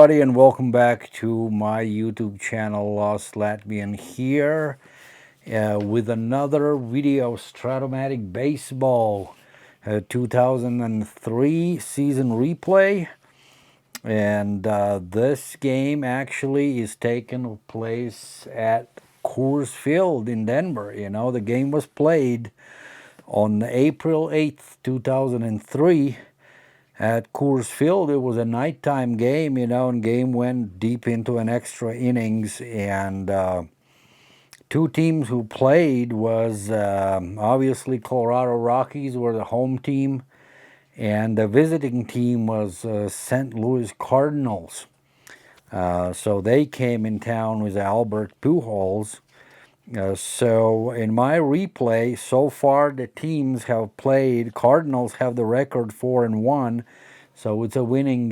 everybody, and welcome back to my YouTube channel, Lost Latvian here, with another video, Strat-O-Matic Baseball 2003 season replay. And this game actually is taking place at Coors Field in Denver. You know, the game was played on April 8th, 2003. At Coors Field. It was a nighttime game, you know, and game went deep into an extra innings. And two teams who played was obviously Colorado Rockies were the home team, and the visiting team was St. Louis Cardinals. So they came in town with Albert Pujols. So in my replay, so far the teams have played. Cardinals have the record 4-1, so it's a winning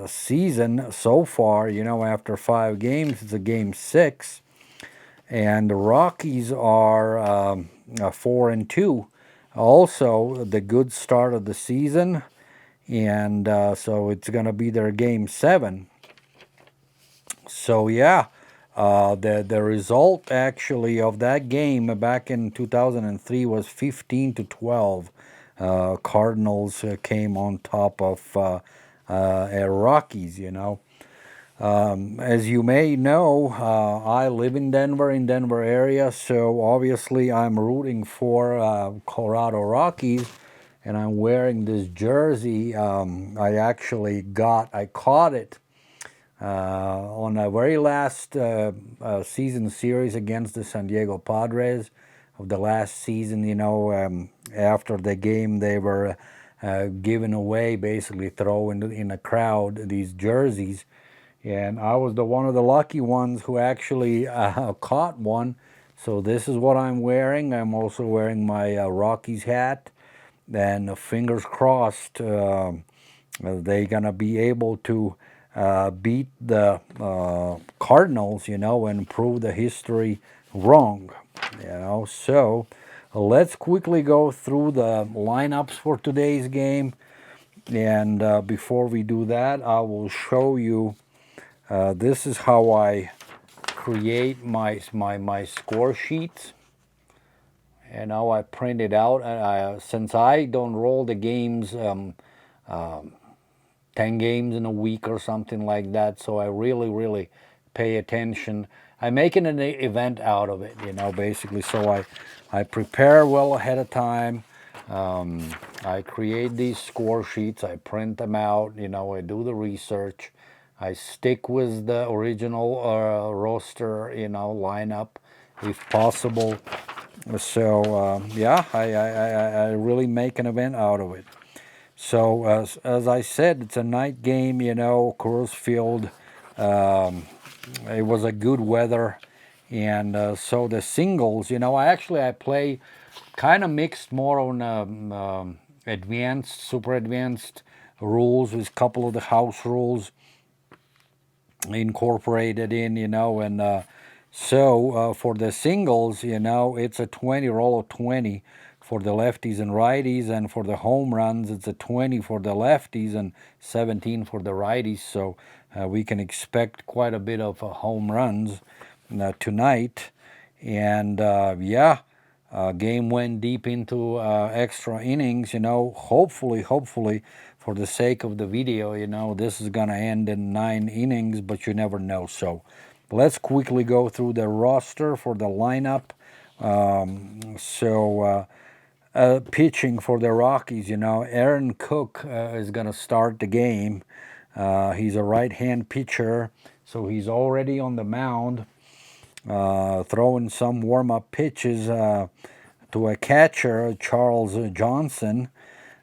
season so far. You know, after 5 games, it's a game 6, and the Rockies are 4-2. Also, the good start of the season, and so it's going to be their game 7. So yeah. The result actually of that game back in 2003 was 15-12. Cardinals came on top of Rockies, you know. As you may know, I live in Denver area, so obviously I'm rooting for Colorado Rockies, and I'm wearing this jersey. I caught it on the very last season series against the San Diego Padres of the last season. You know, after the game they were giving away, basically throwing in the crowd these jerseys, and I was one of the lucky ones who actually caught one. So this is what I'm wearing. I'm also wearing my Rockies hat, and fingers crossed they're gonna be able to beat the Cardinals, you know, and prove the history wrong, you know. So let's quickly go through the lineups for today's game, and before we do that, I will show you. This is how I create my score sheets, and how I print it out. Since I don't roll the games 10 games in a week or something like that, so I really pay attention. I'm making an event out of it, you know, basically. So I prepare well ahead of time. I create these score sheets, I print them out, you know, I do the research, I stick with the original roster, you know, lineup if possible. So yeah, I really make an event out of it. So as I said, it's a night game, you know, Coors Field. It was a good weather, and so the singles, you know, I play kind of mixed, more on advanced, super advanced rules, with a couple of the house rules incorporated in, you know, and so for the singles, you know, it's a 20 roll of 20 for the lefties and righties, and for the home runs, it's a 20 for the lefties and 17 for the righties. So we can expect quite a bit of home runs tonight. And yeah, game went deep into extra innings, you know. Hopefully, for the sake of the video, you know, this is gonna end in 9 innings, but you never know. So let's quickly go through the roster for the lineup. Pitching for the Rockies, you know, Aaron Cook is gonna start the game. He's a right-hand pitcher, so he's already on the mound, throwing some warm-up pitches to a catcher, Charles Johnson.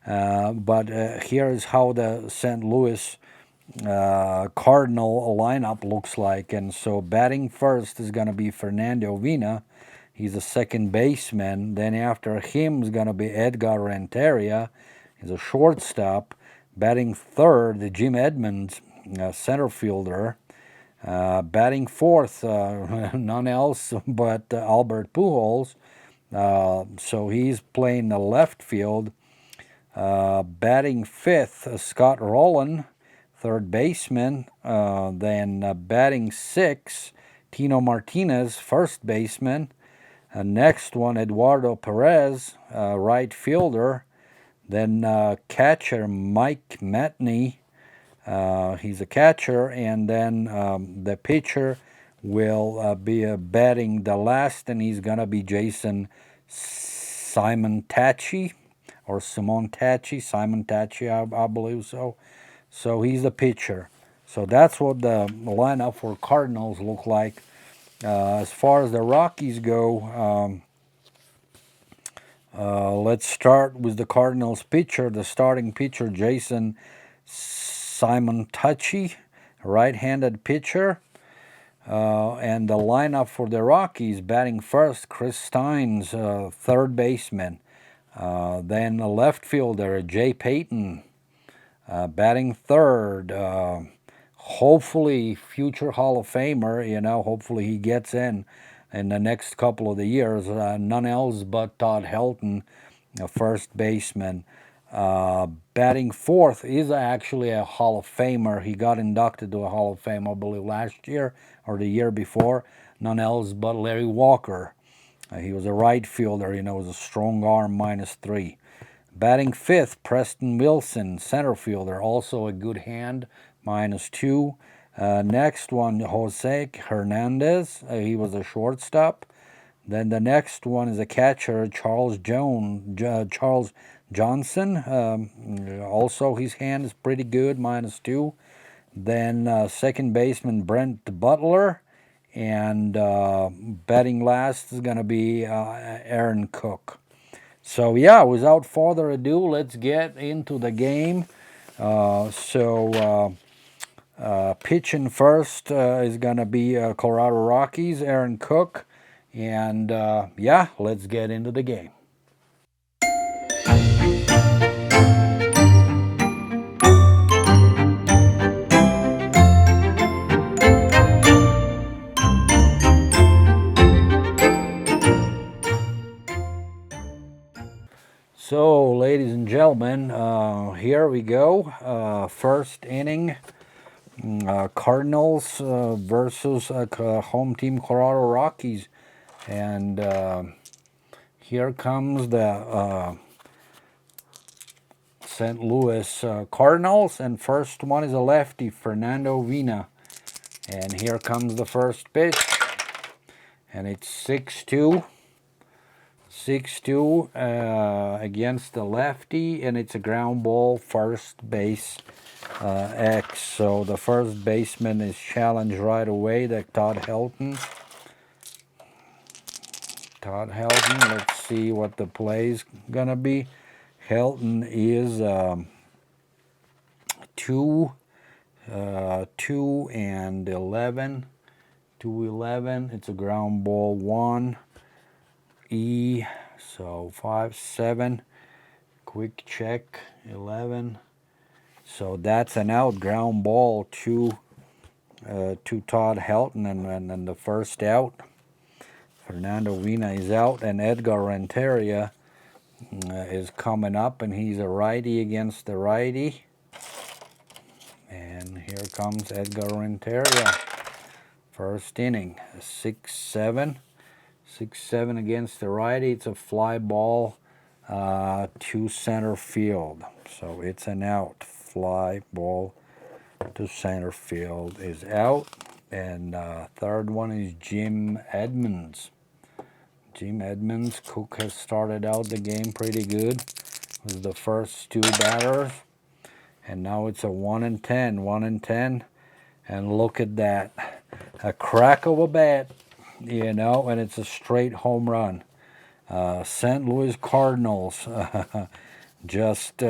But here's how the St. Louis Cardinal lineup looks like. And so batting first is going to be Fernando Vina. He's a second baseman. Then after him is going to be Edgar Renteria. He's a shortstop. Batting third, Jim Edmonds, center fielder. Batting fourth, none else but Albert Pujols. So he's playing the left field. Batting fifth, Scott Rolen. third baseman. Then batting 6, Tino Martinez, first baseman. Next one, Eduardo Perez, right fielder. Then catcher Mike Matheny, he's a catcher. And then the pitcher will be batting the last, and he's going to be Jason Simon-Tachi, or Simon-Tachi, I believe so. So he's the pitcher. So that's what the lineup for Cardinals look like. As far as the Rockies go, let's start with the Cardinals pitcher, the starting pitcher, Jason Simon-Tachi, right-handed pitcher. And the lineup for the Rockies, batting first, Chris Steins, third baseman. Then a left fielder, Jay Payton, batting third. Hopefully future Hall of Famer, hopefully he gets in the next couple of the years. None else but Todd Helton, first baseman. Batting fourth is actually a Hall of Famer. He got inducted to a Hall of Fame, I believe, last year or the year before. None else but Larry Walker. He was a right fielder, was a strong arm, -3. Batting fifth, Preston Wilson, center fielder, also a good hand, -2. Next one, Jose Hernandez. He was a shortstop. Then the next one is a catcher, Charles Johnson. Also, his hand is pretty good, -2. Then second baseman, Brent Butler. And batting last is going to be Aaron Cook. So, yeah, without further ado, let's get into the game. Pitching first is going to be Colorado Rockies, Aaron Cook. And, yeah, let's get into the game. So, ladies and gentlemen, here we go. First inning, Cardinals versus home team Colorado Rockies. And here comes the St. Louis Cardinals. And first one is a lefty, Fernando Vina. And here comes the first pitch. And it's 6-2. 6-2 against the lefty, and it's a ground ball, first base X. So the first baseman is challenged right away, that Todd Helton. Let's see what the play's gonna be. Helton is 2 and 11. 2-11. It's a ground ball, 1. So 5-7, quick check, 11. So that's an out, ground ball to Todd Helton, and the first out. Fernando Vina is out, and Edgar Renteria is coming up, and he's a righty against the righty. And here comes Edgar Renteria. First inning, 6-7. 6-7 against the righty. It's a fly ball to center field. So it's an out. Fly ball to center field is out. And third one is Jim Edmonds. Jim Edmonds. Cook has started out the game pretty good with the first two batters. And now it's a 1-10. 1-10. And look at that. A crack of a bat. And it's a straight home run. St. Louis Cardinals, just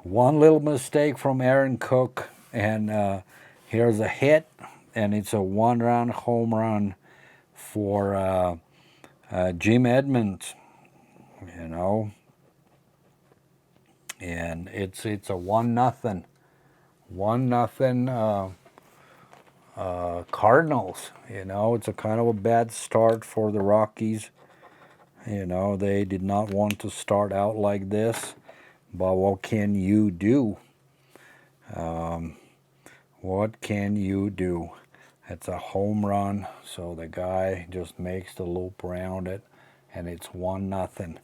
one little mistake from Aaron Cook, and here's a hit, and it's a one-run home run for Jim Edmonds, and it's a 1-0. 1-0. Cardinals, it's a kind of a bad start for the Rockies. They did not want to start out like this, but what can you do? What can you do? It's a home run, so the guy just makes the loop around it, and it's 1-0.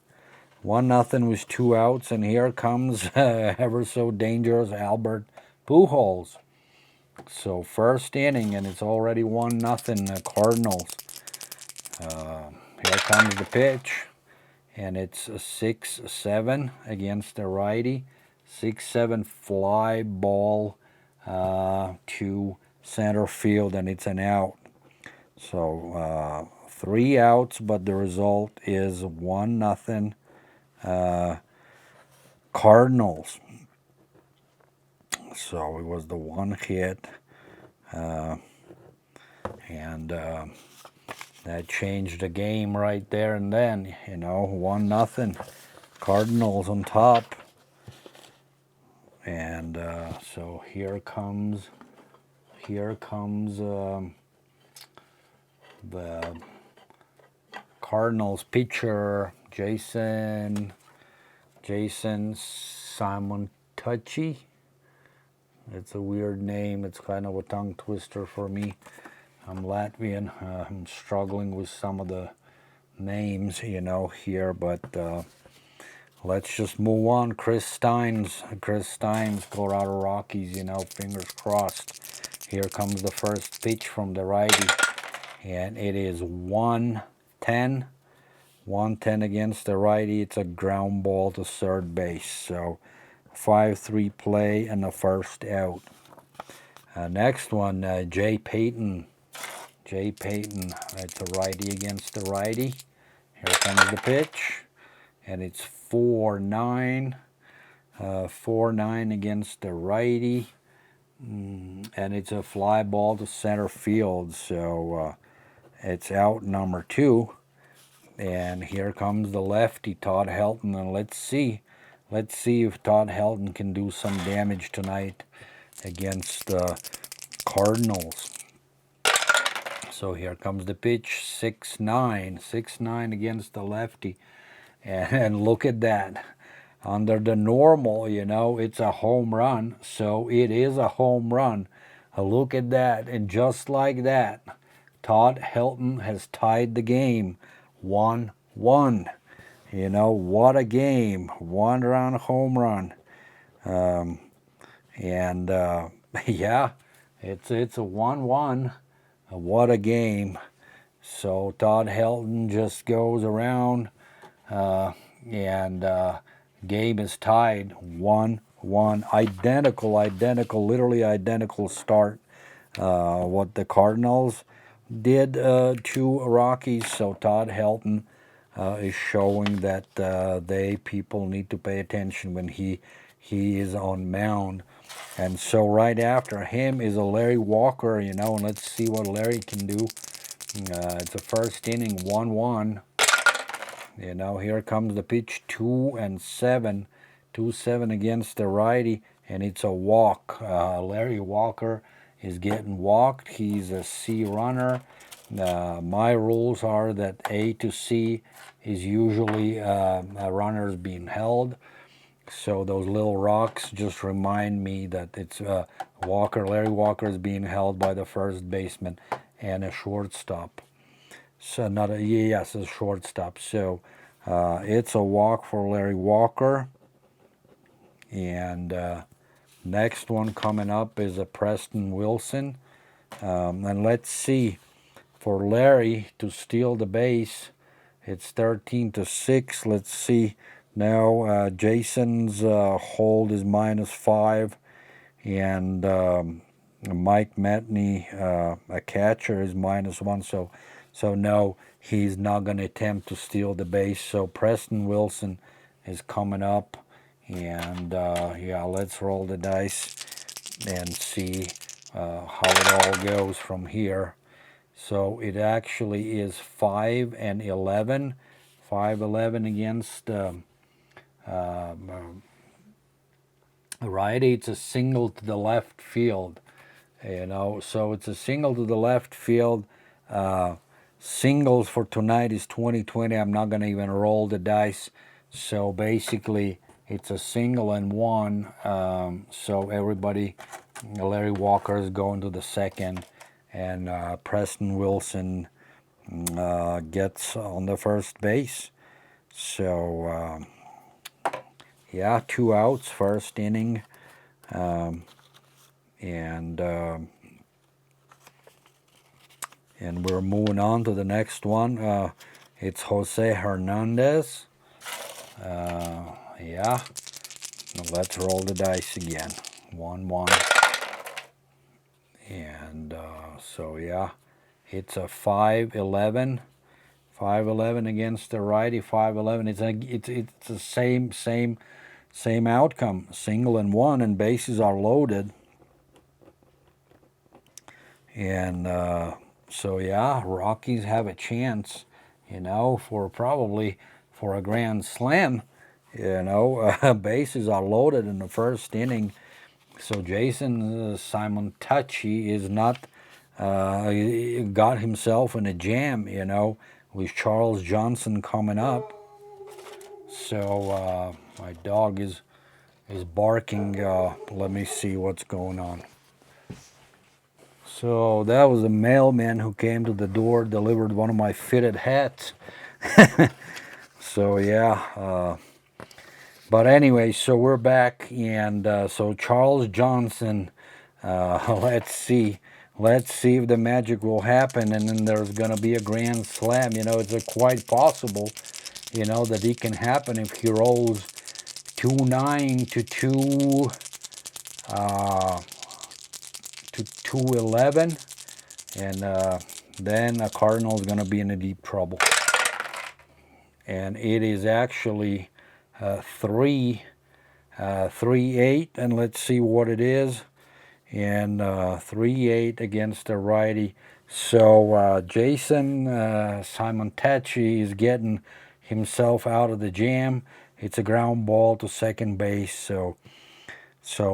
1-0 with 2 outs, and here comes ever so dangerous Albert Pujols. So first inning, and it's already 1-0 Cardinals. Here comes the pitch, and it's a 6-7 against the righty. 6-7 fly ball to center field, and it's an out. So 3 outs, but the result is 1-0 Cardinals. So it was the one hit, and that changed the game right there and then. 1-0 Cardinals on top. And so here comes the Cardinals pitcher, Jason Simon Tucci. It's a weird name. It's kind of a tongue twister for me. I'm Latvian. I'm struggling with some of the names, here, but let's just move on. Chris Steins, Colorado Rockies, fingers crossed. Here comes the first pitch from the righty, and it is 1-10. 1-10 against the righty. It's a ground ball to third base. So 5-3 play and the first out. Next one, Jay Payton. It's a righty against the righty. Here comes the pitch, and it's 4-9. 4-9 against the righty, and it's a fly ball to center field. So it's out number 2. And here comes the lefty, Todd Helton, and let's see if Todd Helton can do some damage tonight against the Cardinals. So here comes the pitch, 6-9 against the lefty, and look at that. Under the normal, it's a home run, so it is a home run. Look at that, and just like that, Todd Helton has tied the game. 1-1. What a game. 1-run home run. Yeah, it's a 1-1. What a game. So Todd Helton just goes around, and game is tied 1-1. Identical, literally identical start. What the Cardinals did to Rockies. So Todd Helton is showing that people need to pay attention when he is on mound. And so right after him is a Larry Walker, and let's see what Larry can do. It's a first inning, 1-1. Here comes the pitch, 2-7. 2-7 against the righty, and it's a walk. Larry Walker is getting walked. He's a C runner. My rules are that A to C is usually a runner's being held. So those little rocks just remind me that it's Larry Walker is being held by the first baseman and a shortstop. So a shortstop. So it's a walk for Larry Walker. And next one coming up is a Preston Wilson. And let's see, for Larry to steal the base, it's 13-6. Let's see. Now Jason's hold is -5, and Mike Matheny, a catcher, is -1. So no, he's not going to attempt to steal the base. So Preston Wilson is coming up, and yeah, let's roll the dice and see how it all goes from here. So it actually is 5-11. 5-11 against righty. It's a single to the left field, so it's a single to the left field. Singles for tonight is 20-20. I'm not going to even roll the dice. So basically It's a single and one. So everybody, Larry Walker is going to the second, and Preston Wilson gets on the first base. So yeah, 2 outs, first inning, and we're moving on to the next one. It's Jose Hernandez. Yeah, now let's roll the dice again. 1-1, and so yeah, it's a 5-11. 5-11 against the righty. 5-11. It's the same outcome. Single and one, and bases are loaded. And so yeah, Rockies have a chance, for probably for a grand slam. Bases are loaded in the first inning. So Jason Simon Tachi is not got himself in a jam, with Charles Johnson coming up. So my dog is barking. Let me see what's going on. So that was a mailman who came to the door, delivered one of my fitted hats. So yeah, but anyway, so we're back, and so Charles Johnson. Let's see if the magic will happen, and then there's going to be a grand slam. It's quite possible, that it can happen if he rolls 2-9 to 2-11, and then a Cardinals going to be in a deep trouble. And it is actually 3-8, and let's see what it is. And 3-8 against the righty. So Jason Simon Tachi is getting himself out of the jam. It's a ground ball to second base. So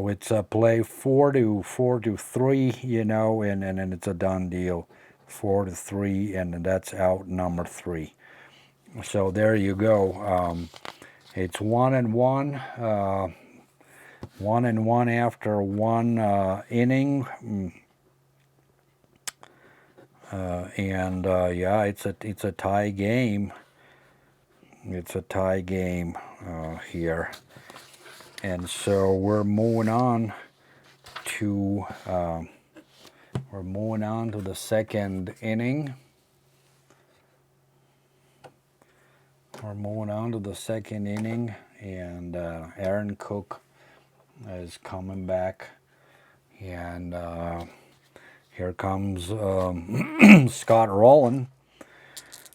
it's a play 4-3, and it's a done deal. 4-3, and that's out number 3. So there you go. It's 1-1. 1-1 after one inning, and yeah, it's a tie game. It's a tie game here, and so we're moving on to the second inning. We're moving on to the second inning, and Aaron Cook is coming back, and here comes Scott Rolen.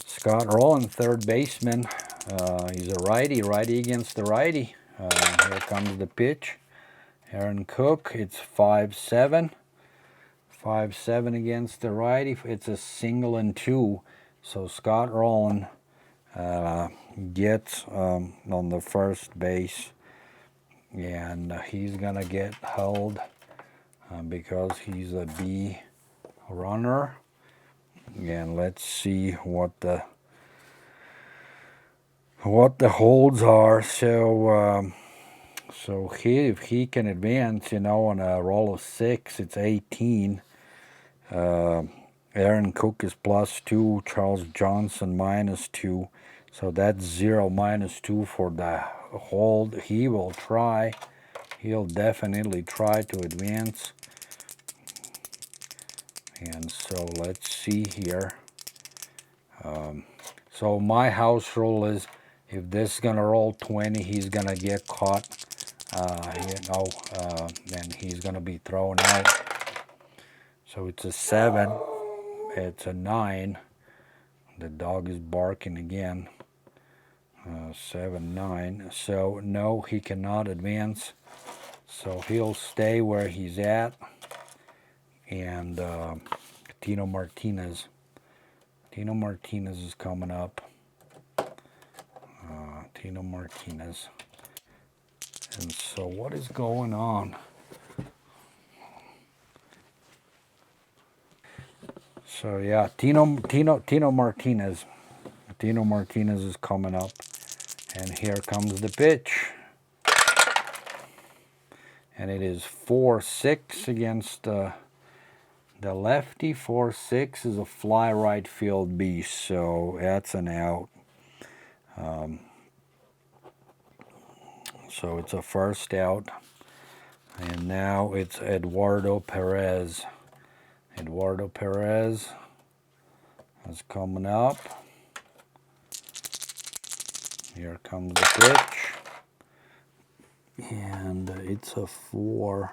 Scott Rolen, third baseman. He's a righty against the righty. Here comes the pitch. Aaron Cook, it's 5-7. 5-7 against the righty. It's a single and two. So Scott Rolen gets on the first base, and he's gonna get held because he's a B runner. And let's see what the holds are. So if he can advance, on a roll of 6, it's 18. Aaron Cook is +2, Charles Johnson -2. So that's 0 -2 for the hold. He will try. He'll definitely try to advance. And so let's see here. So my house rule is, if this is gonna roll 20, he's gonna get caught. And he's gonna be thrown out. So it's a 7. It's a 9. The dog is barking again. 7-9. So no, he cannot advance. So he'll stay where he's at. And Tino Martinez is coming up. Tino Martinez. And so what is going on? So yeah, Tino Martinez. Tino Martinez is coming up. And here comes the pitch. and it is 4-6 against the lefty. 4-6 is a fly right field beast, so that's an out. So it's a first out, and now it's Eduardo Perez. Eduardo Perez is coming up. Here comes the pitch, and it's a 4.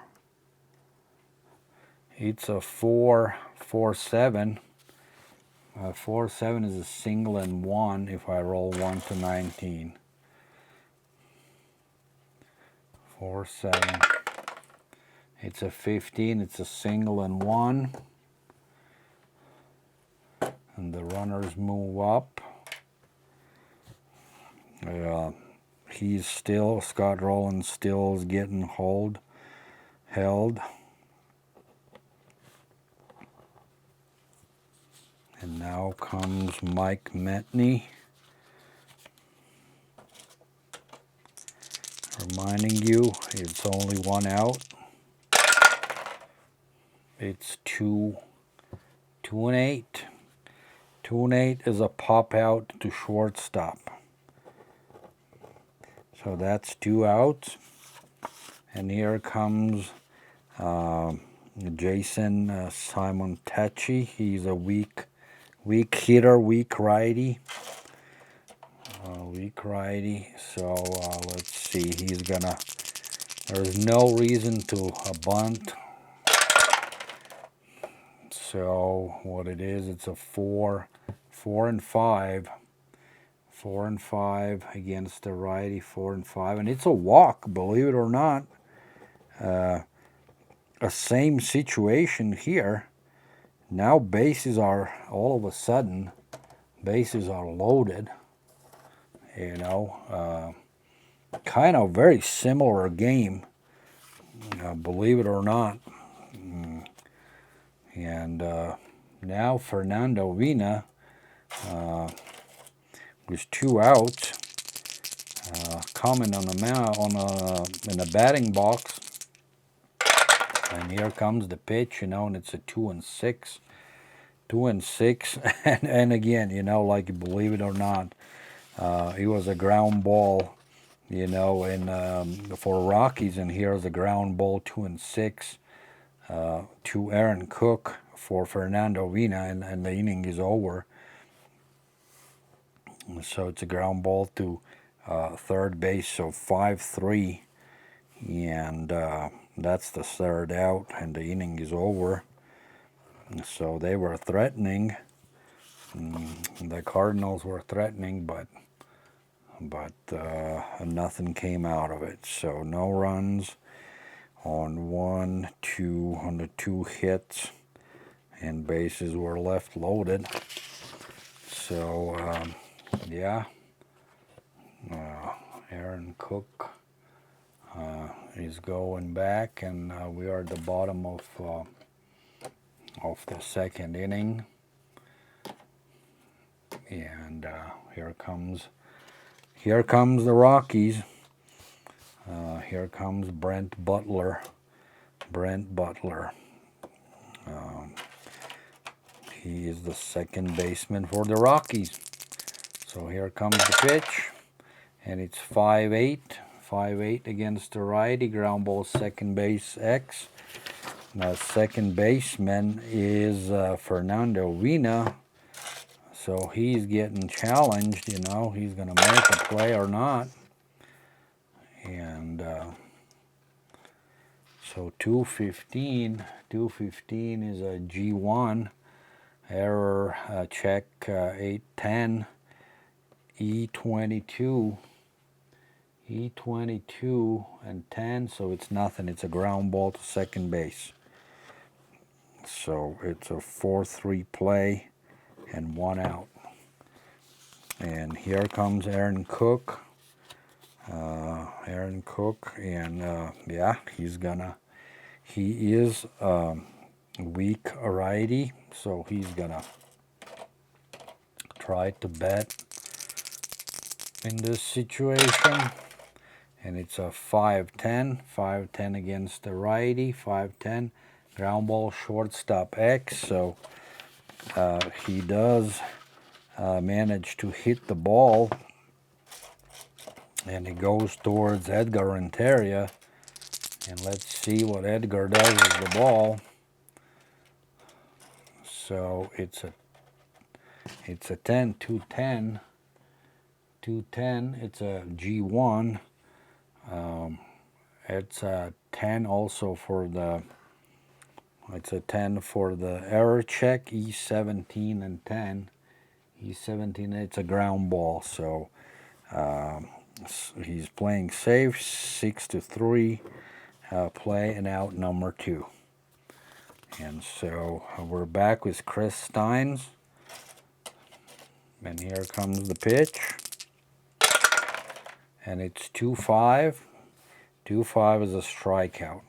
It's a 4-4-7. 4-7 is a single and 1 if I roll 1 to 19. 4-7. It's a 15. It's a single and 1. And the runners move up. He's still, Scott Rolen still is getting held. And now comes Mike Matheny, reminding you it's only 1 out. It's 2-8. 2-8 is a pop out to shortstop. So that's 2 outs. And here comes Jason Simon Tachi. He's a weak hitter, weak righty. So let's see. He's gonna. There's no reason to bunt. So what it is, it's a 4 and 5. 4 and 5 against the righty. 4 and 5, and it's a walk. Believe it or not. A same situation here. Now bases are all of a sudden bases are loaded. You know, kind of very similar game. Believe it or not. And now Fernando Vina with 2 outs, coming on the in the batting box. And here comes the pitch, you know, and it's a 2-6. 2-6, and again, you know, like, believe it or not, it was a ground ball, you know, and for Rockies, and here's a ground ball, 2-6 to Aaron Cook for Fernando Vina, and the inning is over. So it's a ground ball to third base, so 5-3, and that's the third out, and the inning is over. So they were threatening. The Cardinals were threatening, but nothing came out of it. So no runs on the 2 hits, and bases were left loaded. So yeah, Aaron Cook is going back, and we are at the bottom of the second inning. And here comes the Rockies. Here comes Brent Butler. He is the second baseman for the Rockies. So here comes the pitch, and it's 5-8. 5-8 against the righty. Ground ball, second base X. Now second baseman is Fernando Vina. So he's getting challenged, you know. He's going to make a play or not. And so 215 is a G1. Error check 810. E22 and 10, so it's nothing. It's a ground ball to second base. So it's a 4-3 play and 1 out. And here comes Aaron Cook. And yeah, he is weak righty, so he's gonna try to bat in this situation. and it's a 5-10. 5-10 against the righty. 5-10. Ground ball, shortstop X. So he does manage to hit the ball, and it goes towards Edgar Renteria. And let's see what Edgar does with the ball. So it's a 10, 2-10, 2-10. It's a G1. It's a 10 also for the. It's a 10 for the error check. E17 and 10. E17. It's a ground ball. So he's playing safe. 6-3. Play and out number 2. And so we're back with Chris Steins. And here comes the pitch. And it's 2-5. 2-5 is a strikeout.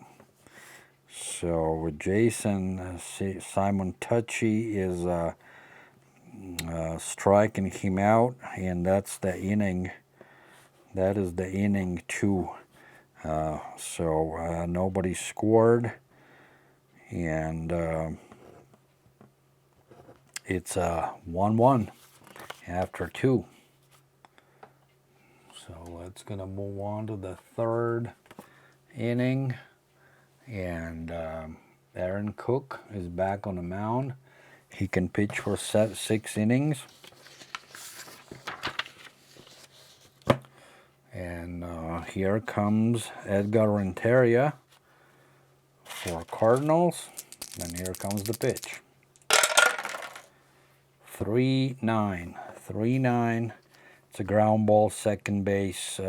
So with Jason, Simon Tucci is striking him out. And that's the inning. That is the inning 2. So nobody scored. And it's a 1-1 after 2. So let's gonna move on to the 3rd inning, and Aaron Cook is back on the mound. He can pitch for 6 innings, and here comes Edgar Renteria for Cardinals, and here comes the pitch. 3-9. 3-9. It's a ground ball, second base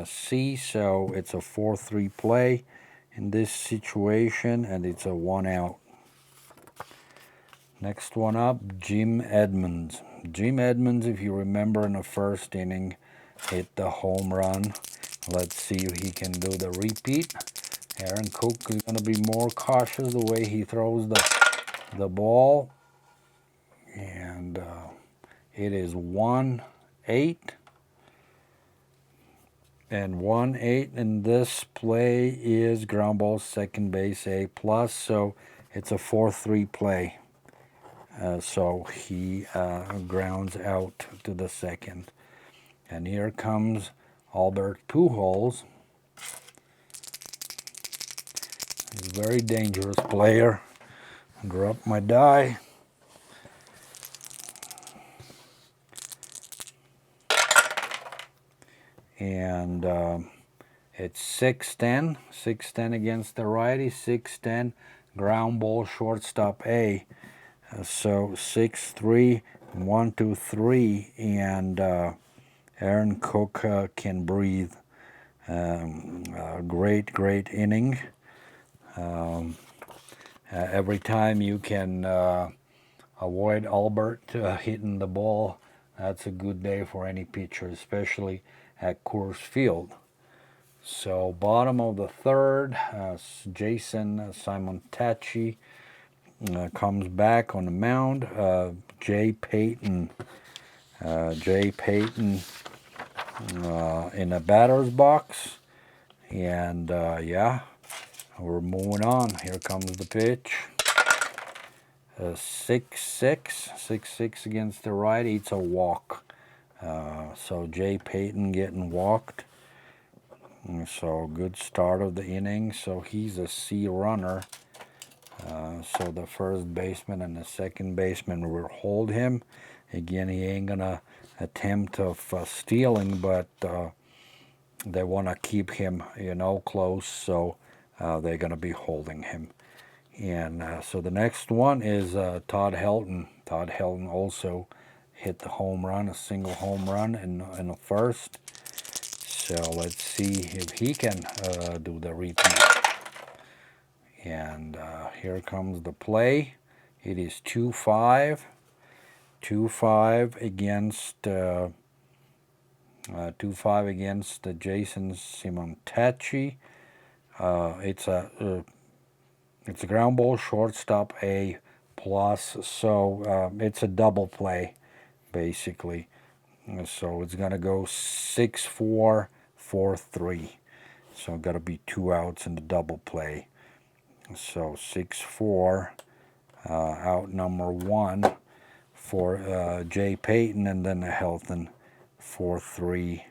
C, so it's a 4-3 play in this situation, and it's a 1 out. Next one up, Jim Edmonds. Jim Edmonds, if you remember in the 1st inning, hit the home run. Let's see if he can do the repeat. Aaron Cook is going to be more cautious the way he throws the ball. And it is 1-8. And 1-8 in this play is ground ball, second base A+. So it's a 4-3 play. So he grounds out to the second. And here comes Albert Pujols. He's a very dangerous player. Drop my die. And it's 6-10. 6-10 against the righty. 6-10. Ground ball, shortstop A. So 6-3, 1-2-3, and Aaron Cook can breathe. Great inning. Every time you can avoid Albert hitting the ball, that's a good day for any pitcher, especially at Coors Field. So bottom of the 3rd, Jason Simon Tucci comes back on the mound. Jay Payton in the batter's box. And yeah, we're moving on. Here comes the pitch. 6-6 against the righty. It's a walk. So Jay Payton getting walked. So good start of the inning. So he's a C runner. So the first baseman and the second baseman will hold him. Again, he ain't gonna attempt of stealing, but they want to keep him, close. So they're gonna be holding him. And so the next one is Todd Helton. Todd Helton also hit the home run, a single home run in the 1st. So let's see if he can do the repeat. And here comes the play. It is 2-5. 2-5 against 2-5 against Jason Simontacci. It's a ground ball, shortstop A+. So it's a double play, basically. So it's gonna go 6-4, 4-3. So got to be 2 outs in the double play. So 6-4, out number 1 for Jay Payton, and then a Helton 4-3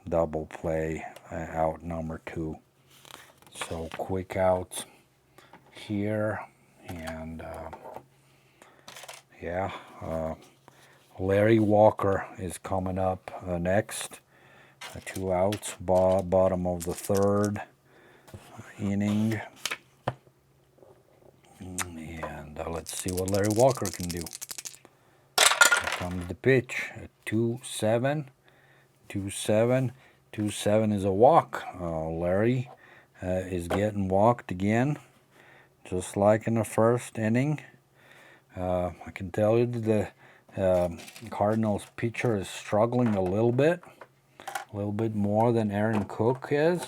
double play, out number 2. So quick outs here, and yeah, Larry Walker is coming up next. 2 outs, bottom of the 3rd inning. And let's see what Larry Walker can do. Here comes the pitch. 2-7. 2-7. 2-7 is a walk. Larry is getting walked again, just like in the 1st inning. I can tell you the Cardinals pitcher is struggling a little bit more than Aaron Cook is.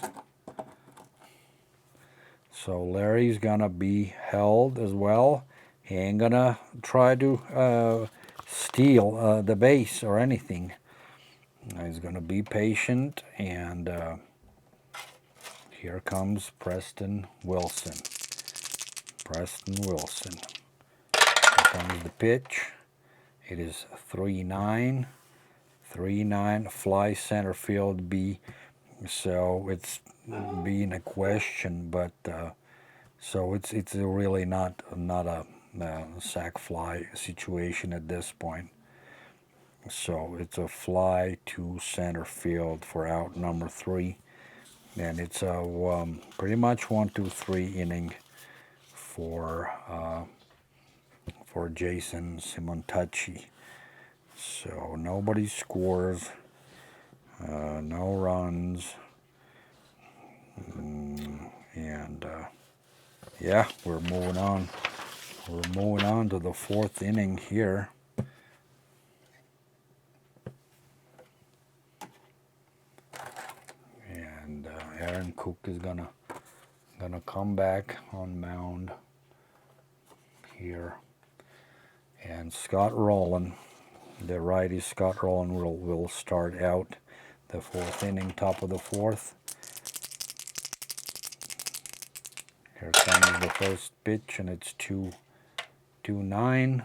So Larry's gonna be held as well. He ain't gonna try to steal the base or anything. He's gonna be patient, and here comes Preston Wilson. Preston Wilson. Here comes the pitch. It is 3-9. 3-9, fly center field B. So it's being a question, but so it's really not a sac fly situation at this point. So it's a fly to center field for out number 3, and it's a pretty much 1-2-3 inning for Jason Simontacci. So nobody scores, no runs, and yeah, we're moving on. We're moving on to the 4th inning here. And Aaron Cook is gonna come back on mound here, and Scott Rolen, the righty Scott Rolen, will start out the 4th inning, top of the 4th. Here comes the first pitch, and it's 2-9.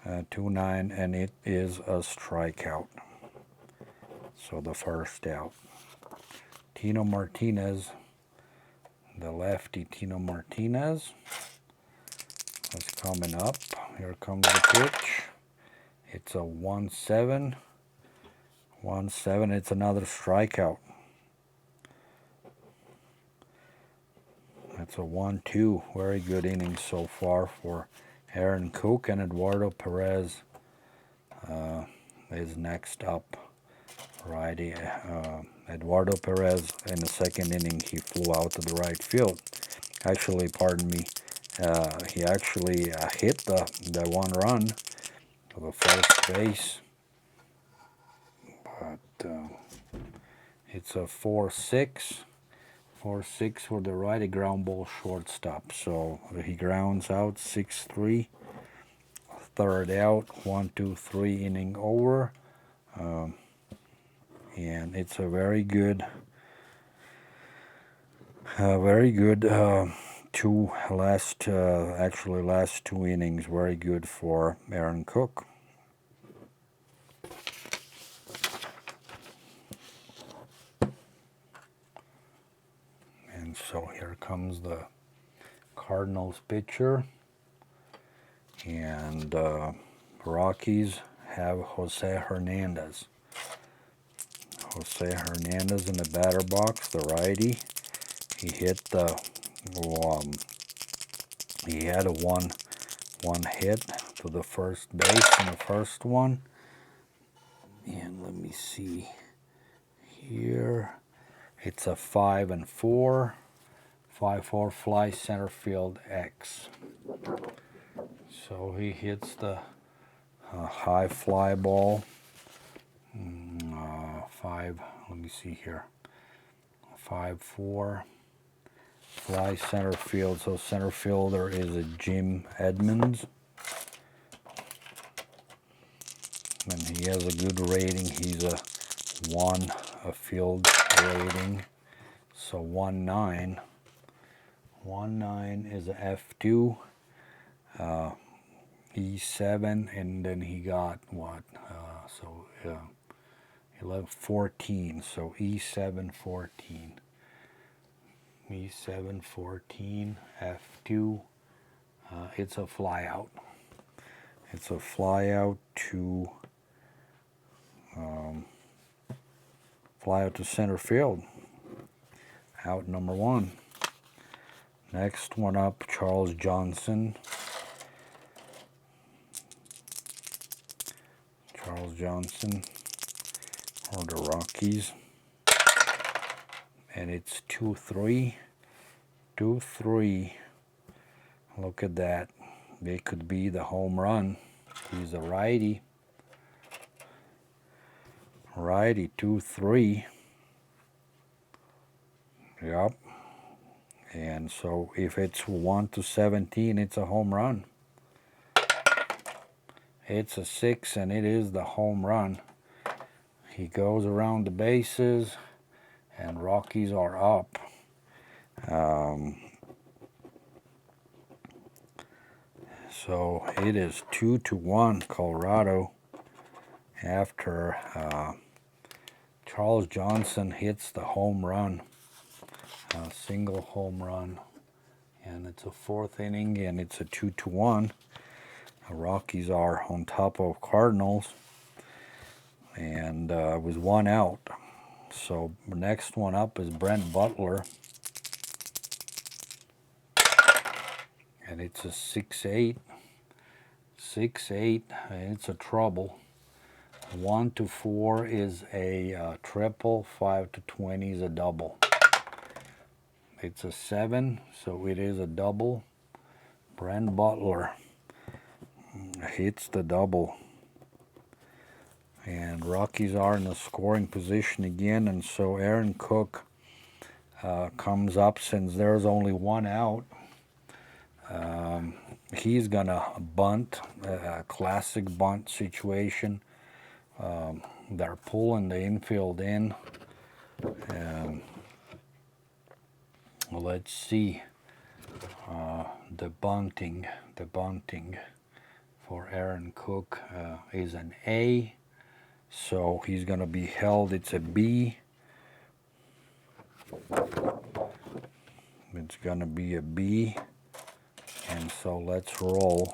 2-9, and it is a strikeout. So the first out. Tino Martinez, the lefty Tino Martinez, is coming up. Here comes the pitch. It's a 1-7. 1-7. It's another strikeout. That's a 1-2. Very good inning so far for Aaron Cook, and Eduardo Perez is next up. Righty. Eduardo Perez, in the 2nd inning, he flew out to the right field. Actually, pardon me, he actually hit the 1 run to the first base. But it's a 4-6. 4-6 for the righty, ground ball shortstop. So he grounds out, 6-3. 3rd out, 1-2-3 inning over. And it's a very good last 2 innings. Very good for Aaron Cook. And so here comes the Cardinals pitcher, and Rockies have Jose Hernandez. Jose Hernandez in the batter box, the righty. He hit he had a one hit to the first base in the first one. And let me see here. It's a 5-4. 5-4 fly center field X. So he hits the high fly ball. Let me see here. 5-4 fly center field. So center fielder is a Jim Edmonds, and he has a good rating. He's a 1 field rating. So 1-9. 1-9 is a F2. E7, and then he got what? 11, 14. So E7, 14. E7, 14, F2. It's a fly out. It's a fly out to center field. Out number 1. Next one up, Charles Johnson. Charles Johnson for the Rockies. And it's 2-3. 2-3. Look at that. It could be the home run. He's a righty. Righty, 2-3. Yep. And so if it's 1-17, it's a home run. It's a 6, and it is the home run. He goes around the bases, and Rockies are up. So it is 2-1 Colorado after Charles Johnson hits the home run, a single home run, and it's a 4th inning, and it's a 2-1. The Rockies are on top of Cardinals, and it was 1 out. So the next one up is Brent Butler, and it's a 6-8. 6-8, and it's a trouble. 1-4 is a triple. 5-20 is a double. It's a 7, so it is a double. Brent Butler hits the double, and Rockies are in the scoring position again, and so Aaron Cook comes up since there's only 1 out. He's gonna bunt, a classic bunt situation. They're pulling the infield in. Let's see. The bunting for Aaron Cook is an A. So he's gonna be held. It's a B. It's gonna be a B. And so let's roll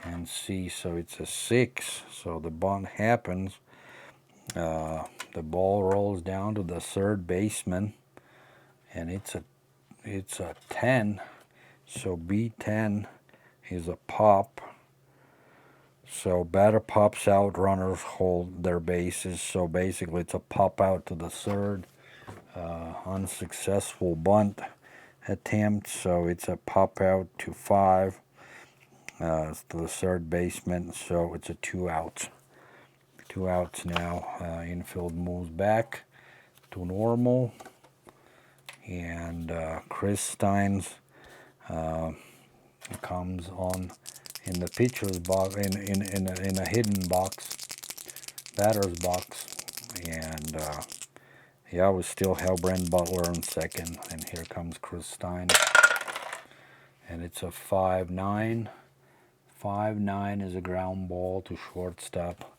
and see. So it's a 6. So the bunt happens. The ball rolls down to the 3rd baseman, and it's a 10. So B10 is a pop. So batter pops out, runners hold their bases. So basically it's a pop out to the 3rd. Unsuccessful bunt attempt, so it's a pop out to 5 to the 3rd baseman, so it's a 2 outs. 2 outs now. Infield moves back to normal, and Chris Steins comes on in the pitcher's box, in a hidden box, batter's box, and yeah, we still have Brent Butler on 2nd, and here comes Chris Stein. And it's a 5-9. 5-9 is a ground ball to shortstop.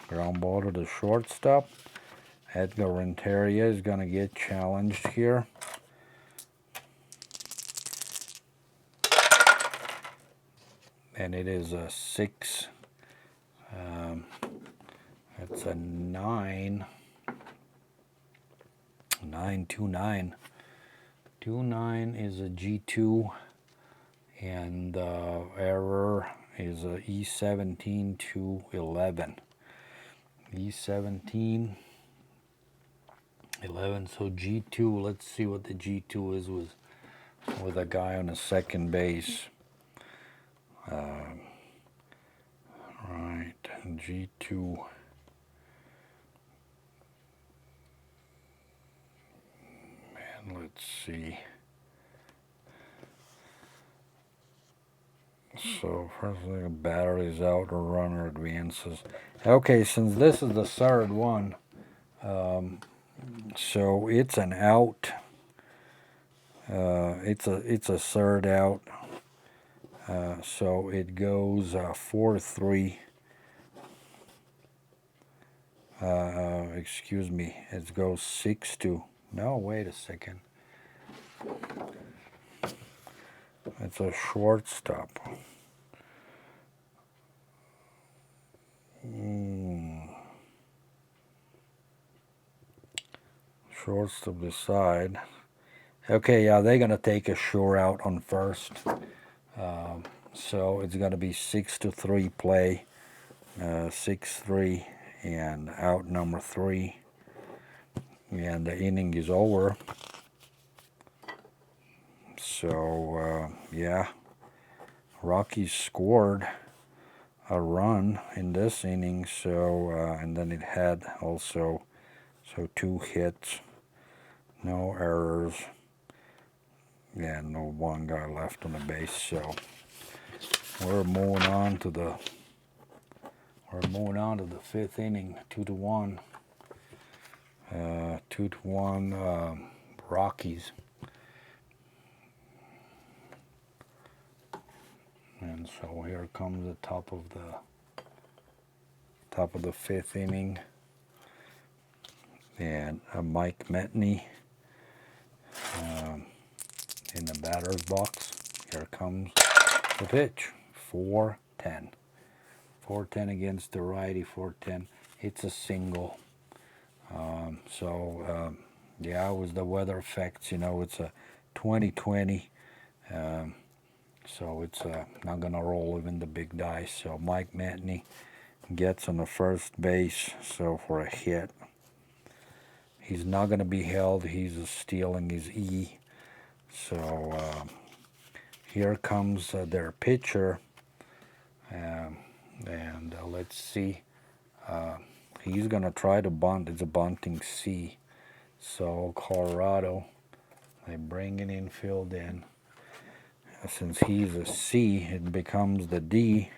Ground ball to the shortstop. Edgar Renteria is going to get challenged here. And it is a 6. It's a 9. 9-2-9. 2-9 is a G2, and error is a E17 to 11. E17, 11. So G2. Let's see what the G2 is with a guy on a 2nd base. Right, G2. Let's see. So first thing, a batter is out, a runner advances. Okay, since this is the 3rd one, So it's an out. It's a third out. So it goes 4-3. Excuse me. It goes 6-2. No, wait a second. It's a shortstop. Shortstop beside. Okay, yeah, they're gonna take a sure out on first. So it's gonna be 6-3 play. 6-3 and out number 3. And the inning is over. So yeah, Rockies scored a run in this inning. So and then it had also 2 hits, no errors, and no one guy left on the base. So we're moving on to the 5th inning, 2-1. 2-1 Rockies. And so here comes the top of the 5th inning, and Mike Matheny in the batter's box. Here comes the pitch. 4-10. 4-10 against the righty. 4-10. It's a single. Yeah, with the weather effects, it's a 2020. So it's not going to roll even the big dice. So Mike Matheny gets on the first base, so for a hit. He's not going to be held. He's stealing his E. So here comes their pitcher. And let's see. He's going to try to bunt. It's a bunting C. So Colorado, they bring an infield in. Since he's a C, it becomes the D.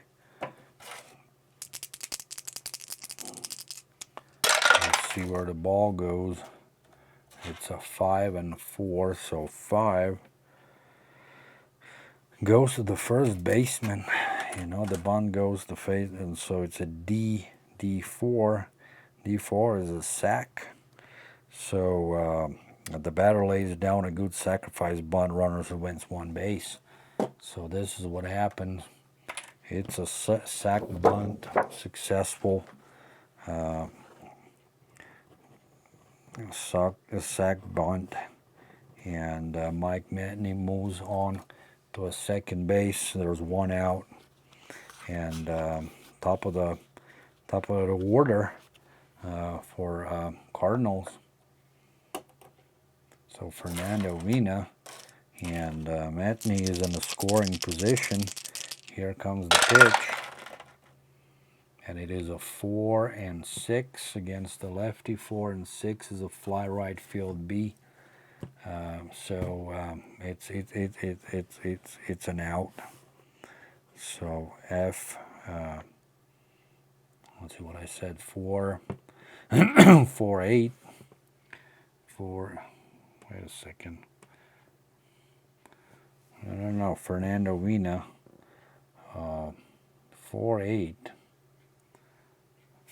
Let's see where the ball goes. It's a 5-4, so 5 goes to the first baseman. The bunt goes to face, and so it's a D4. D4 is a sack. So the batter lays down a good sacrifice bunt, runners who wins 1 base. So this is what happens. It's a sack bunt, successful. A sack bunt, and Mike Matheny moves on to a second base. There's 1 out, and top of the order for Cardinals. So Fernando Vina, and Matheny is in the scoring position. Here comes the pitch, and it is a 4-6 against the lefty. 4-6 is a fly right field B. So it's an out. So F. Let's see what I said. 4-8. 4. Wait a second. No. Fernando Vina. 4-8.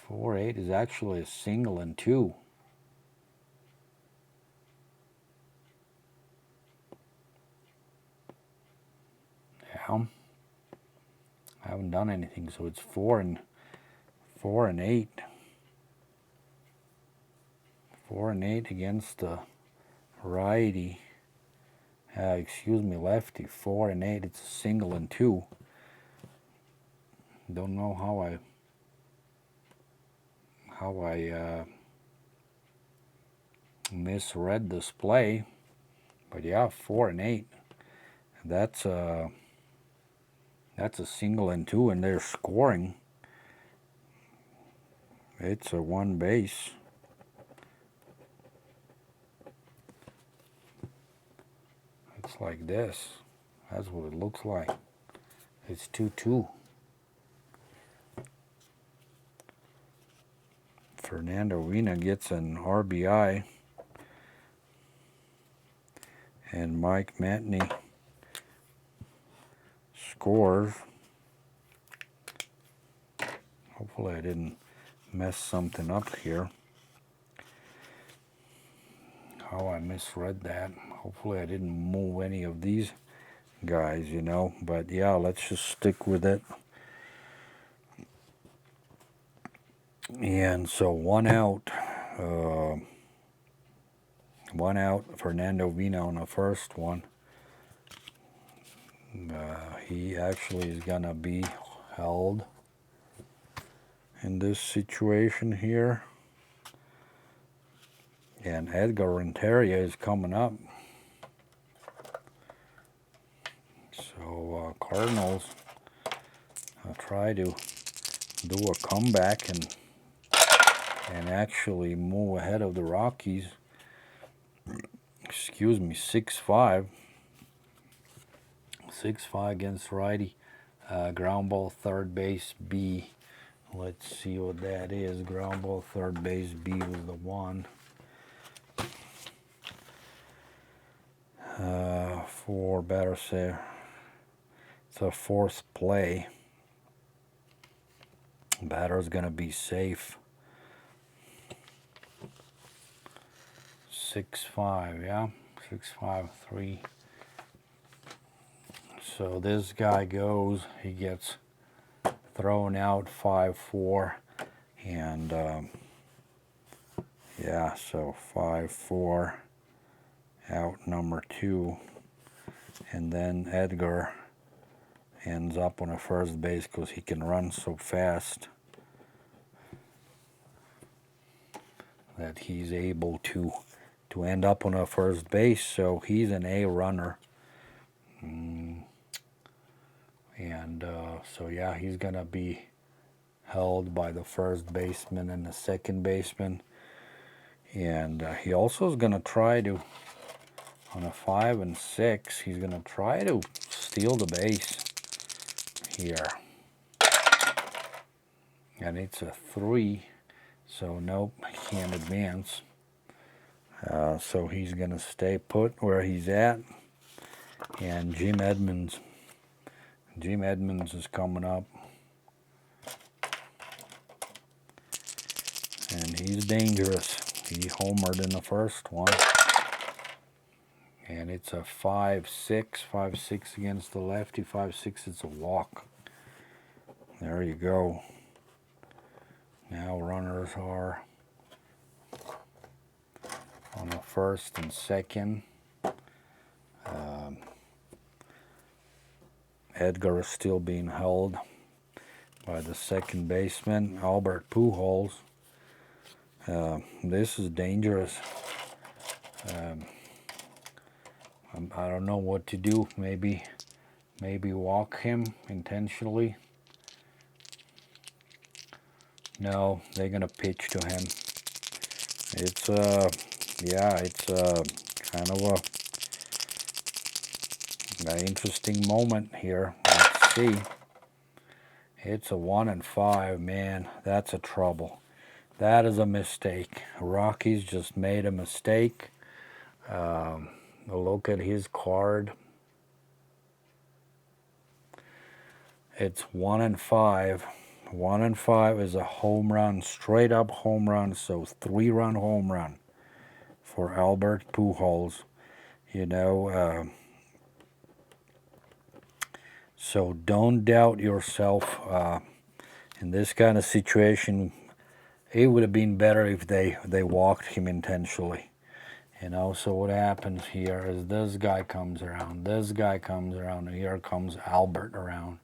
4-8 is actually a single and 2. Yeah. I haven't done anything, so it's 4-8. 4-8 against the righty. Lefty. 4-8. It's a single and 2. Don't know how I misread this play, but yeah, 4-8. That's a single and 2, and they're scoring. It's a 1 base. It's like this. That's what it looks like. It's 2-2. Fernando Vina gets an RBI. And Mike Matheny scores. Hopefully I didn't mess something up here. How I misread that. Hopefully I didn't move any of these guys, you know. But yeah, let's just stick with it. And so one out, Fernando Vina on the first one. He actually is gonna be held in this situation here. And Edgar Renteria is coming up. So Cardinals try to do a comeback and actually move ahead of the Rockies. Excuse me, 6-5. 6-5 against righty. Ground ball, third base, B. Let's see what that is. Ground ball, third base, B was the one. For better say, it's a fourth play. Batter's gonna be safe. 6-5, yeah, 6-5-3. So this guy goes. He gets thrown out 5-4, and yeah, so 5-4 out number 2, and then Edgar ends up on a first base because he can run so fast that he's able to end up on a first base. So he's an A runner. And so yeah, he's gonna be held by the first baseman and the second baseman. And he also is gonna try to, on a 5 and 6, he's gonna try to steal the base here. And it's a 3, so nope, he can't advance. So he's gonna stay put where he's at. And Jim Edmonds is coming up. And he's dangerous. He homered in the first one. And it's a 5-6. 5-6 against the lefty. 5-6, it's a walk. There you go. Now runners are on the first and second. Edgar is still being held by the second baseman, Albert Pujols. This is dangerous. I don't know what to do. Maybe walk him intentionally. No, they're gonna pitch to him. It's kind of an interesting moment here. Let's see. It's a 1-5, man. That's a trouble. That is a mistake. Rockies just made a mistake. Look at his card. It's 1-5. 1-5 is a home run, straight up home run. So 3-run home run for Albert Pujols. You know. So don't doubt yourself. In this kind of situation, it would have been better if they walked him intentionally. You know, so what happens here is this guy comes around, and here comes Albert around.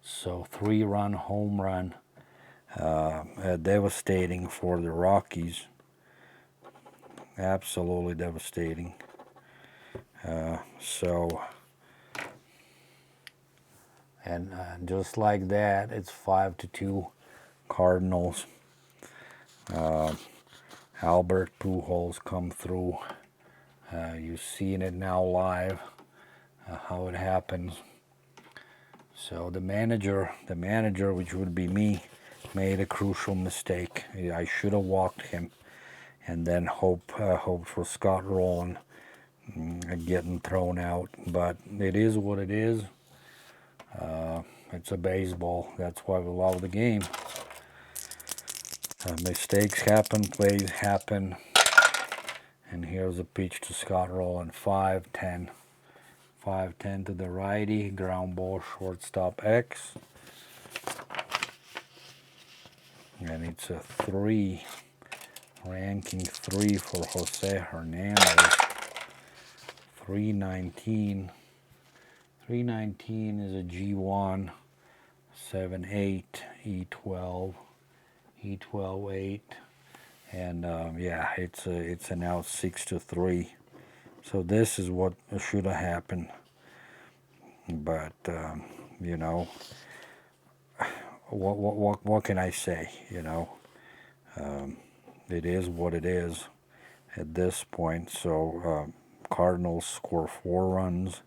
So 3-run home run, devastating for the Rockies. Absolutely devastating. And just like that, it's 5-2 Cardinals. Albert Pujols come through. You've seen it now live, how it happens. So the manager, which would be me, made a crucial mistake. I should have walked him, and then hope for Scott Rolen getting thrown out. But it is what it is. It's a baseball. That's why we love the game. Mistakes happen, plays happen. And here's a pitch to Scott Rolen, 5-10. 5-10 to the righty, ground ball, shortstop X. And it's a 3, ranking 3 for Jose Hernandez. 319. 319 is a G1, 7-8, E12, E12 8, and yeah, it's an out 6-3. So this is what should have happened, but you know, what can I say? You know, it is what it is at this point. So Cardinals score 4 runs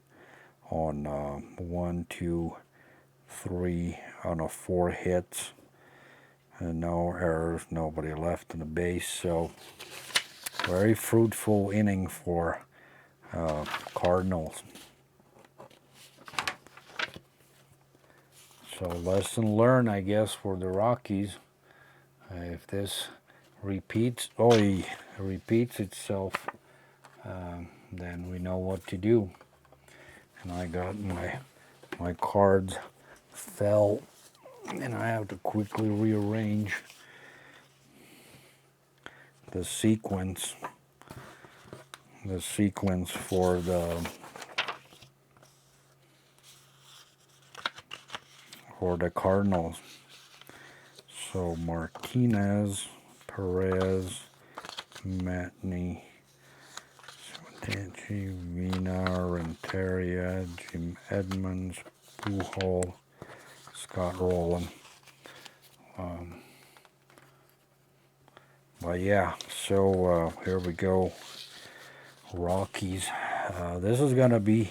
on 1, 2, 3 on a 4 hits, and no errors, nobody left on the base. So very fruitful inning for Cardinals. So lesson learned, I guess, for the Rockies. If this repeats itself, then we know what to do. And I got my cards fell, and I have to quickly rearrange the sequence for the Cardinals. So Martinez, Perez, Matheny, Vina, Renteria, Jim Edmonds, Pujol, Scott Rolen. But yeah, so here we go. Rockies. This is gonna be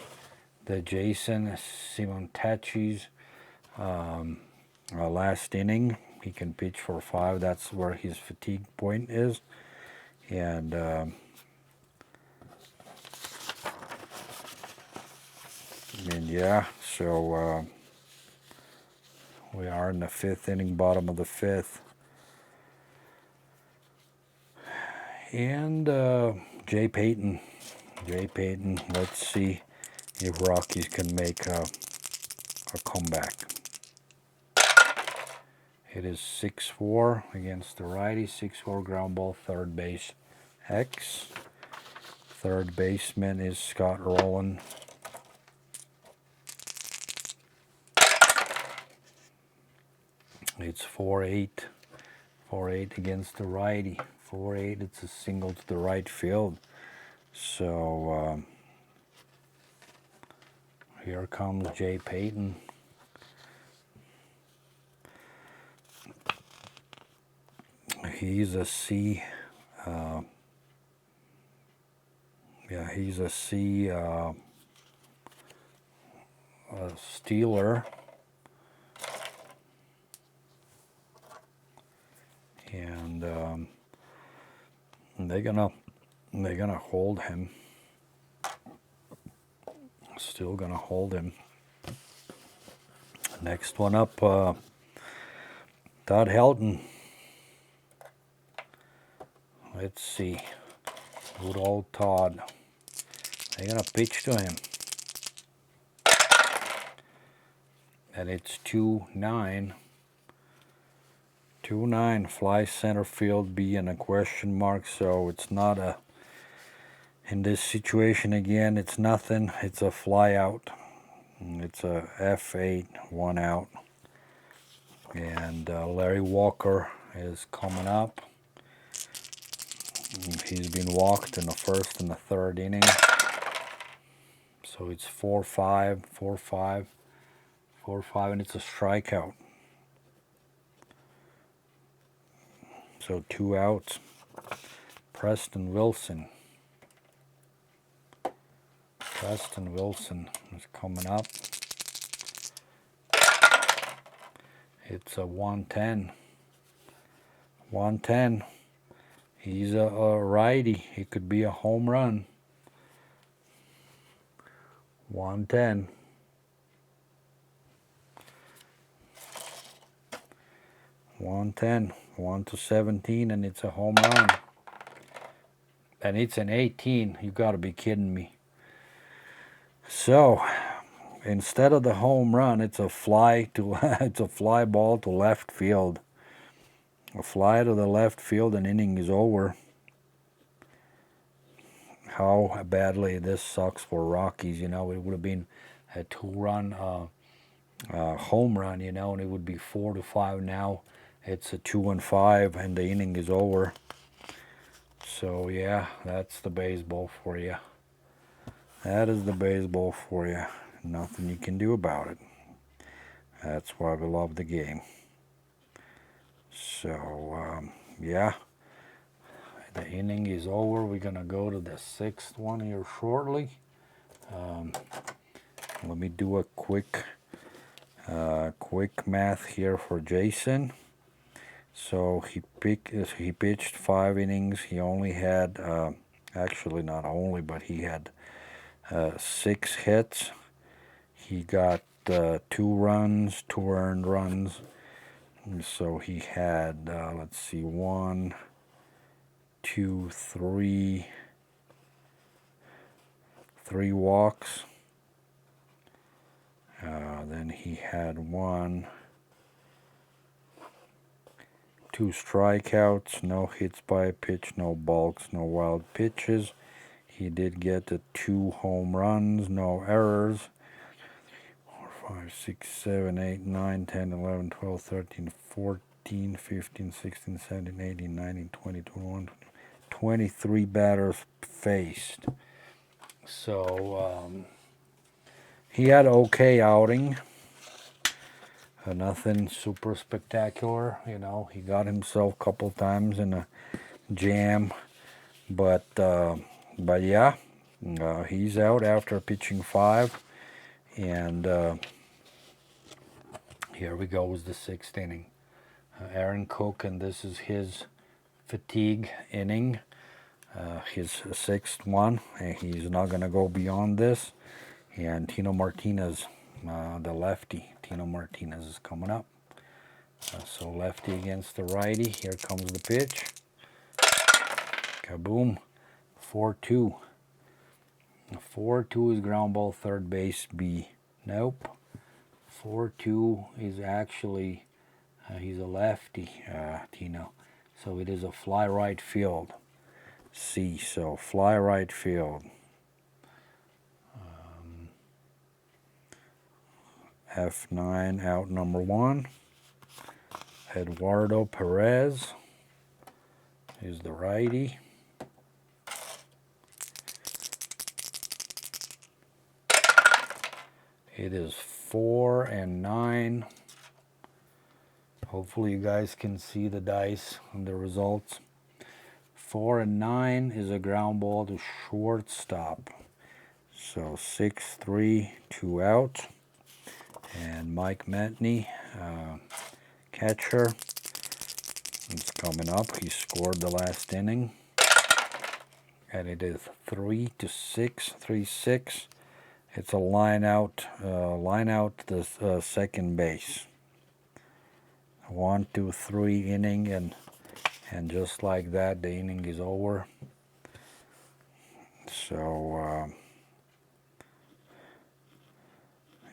the Jason Simontachi's last inning. He can pitch for 5. That's where his fatigue point is, and yeah, so we are in the 5th inning, bottom of the 5th. And Jay Payton, let's see if Rockies can make a comeback. It is 6-4 against the righty, 6-4 ground ball, third base X. Third baseman is Scott Rolen. It's 4-8 against the righty. 4-8, it's a single to the right field. So here comes Jay Payton. He's a C. He's a C Steeler. And they're gonna hold him. Still gonna hold him. Next one up, Todd Helton. Let's see. Good old Todd. They're gonna pitch to him. And it's 2-9. 2-9, fly center field, being a question mark, so it's not a, in this situation again, it's nothing, it's a fly out. It's a F8, 1 out. And Larry Walker is coming up. He's been walked in the 1st and the 3rd inning. So it's 4-5, 4-5, 4-5, and it's a strikeout. So 2 outs. Preston Wilson. Preston Wilson is coming up. It's a 1-10. 110. He's a righty. He could be a home run. 110. 110. 1-17, and it's a home run. And it's an 18. You got to be kidding me. So instead of the home run, it's a fly to it's a fly ball to left field. A fly to the left field, and inning is over. How badly this sucks for Rockies. You know, it would have been a 2-run home run. You know, and it would be 4-5 now. It's a 2-5, and the inning is over. So yeah, that's the baseball for you. That is the baseball for you. Nothing you can do about it. That's why we love the game. So yeah, the inning is over. We're gonna go to the 6th one here shortly. Let me do a quick math here for Jason. So he pitched 5 innings. He only had actually not only, but he had 6 hits. He got 2 runs, 2 earned runs. So he had let's see, 1, 2, 3 walks. Then he had 2 strikeouts, no hits by a pitch, no balks, no wild pitches. He did get 2 home runs, no errors. 4, 5, 6, 7, 8, 9, 10, 11, 12, 13, 14, 15, 16, 17, 18, 19, 20, 21, 23 batters faced. So he had an okay outing. Nothing super spectacular, you know. He got himself a couple times in a jam, but yeah, he's out after pitching 5, and here we go with the 6th inning. Aaron Cook, and this is his fatigue inning, his 6th one, and he's not gonna go beyond this. And Tino Martinez, the lefty, Tino Martinez is coming up. So lefty against the righty. Here comes the pitch. Kaboom. 4-2. 4-2 is ground ball, third base B. Nope. 4-2 is actually, he's a lefty, Tino. So it is a fly right field. C. So fly right field. F9, out number 1. Eduardo Perez is the righty. It is 4-9. Hopefully you guys can see the dice and the results. 4-9 is a ground ball to shortstop. So 6-3, 2 out. And Mike Matheny, catcher, is coming up. He scored the last inning. And it is 3-6, 3-6. It's a line out the second base. 1, 2, 3 inning, and just like that, the inning is over. So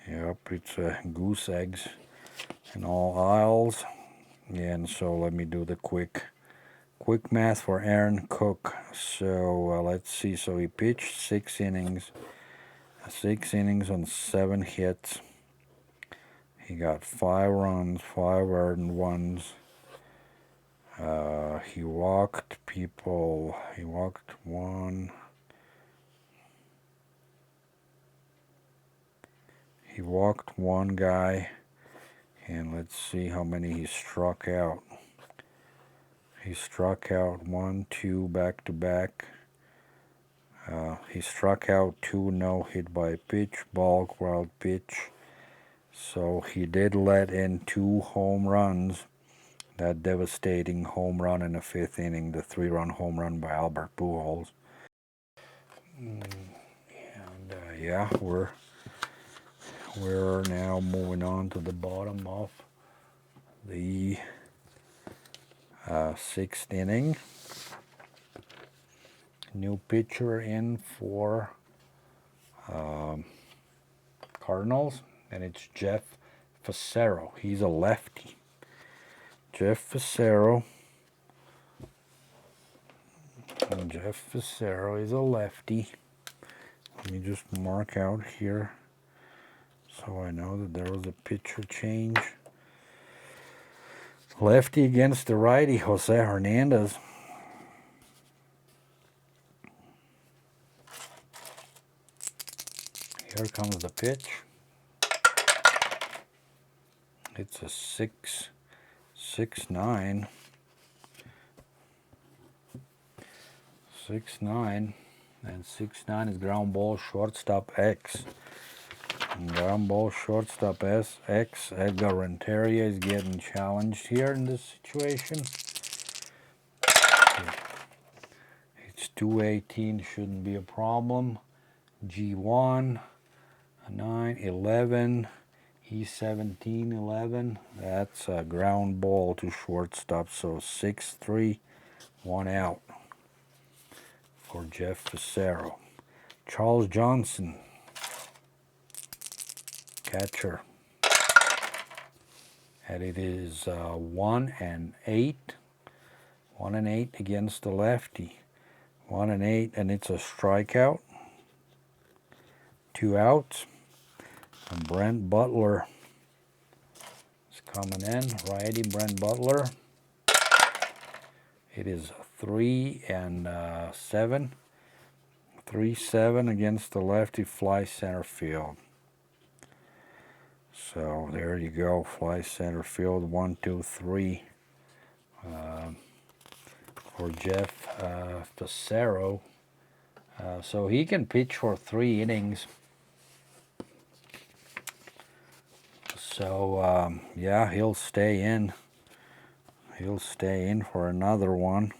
yep, it's goose eggs in all aisles. And so let me do the quick math for Aaron Cook. So let's see. So he pitched 6 innings. 6 innings on 7 hits. He got 5 runs, 5 earned ones. He walked people. He walked 1. He walked 1 guy. And let's see how many he struck out. He struck out 1, 2 back to back. He struck out 2, no hit by pitch, balk, wild pitch. So he did let in 2 home runs, That devastating home run in the 5th inning, the 3-run home run by Albert Pujols. And yeah, we're now moving on to the bottom of the 6th inning. New pitcher in for Cardinals, and it's Jeff Fassero. He's a lefty. Jeff Fassero. And Jeff Fassero is a lefty. Let me just mark out here so I know that there was a pitcher change. Lefty against the righty, Jose Hernandez. Here comes the pitch. It's a 6-9. 6-9. And 6-9 is ground ball, shortstop X. And ground ball, shortstop X. Edgar Renteria is getting challenged here in this situation. It's 218, shouldn't be a problem. G1, 9, 11, E17, 11. That's a ground ball to shortstop, so 6-3, 1 out for Jeff Fassero. Charles Johnson, catcher. And it is 1-8. 1-8 against the lefty. 1-8, and it's a strikeout. 2 outs. And Brent Butler is coming in. Righty Brent Butler. It is 3-7. 3-7 against the lefty, fly center field. So there you go, fly center field, 1, 2, 3 for Jeff Fassero. So he can pitch for 3 innings. So yeah, he'll stay in. He'll stay in for another one.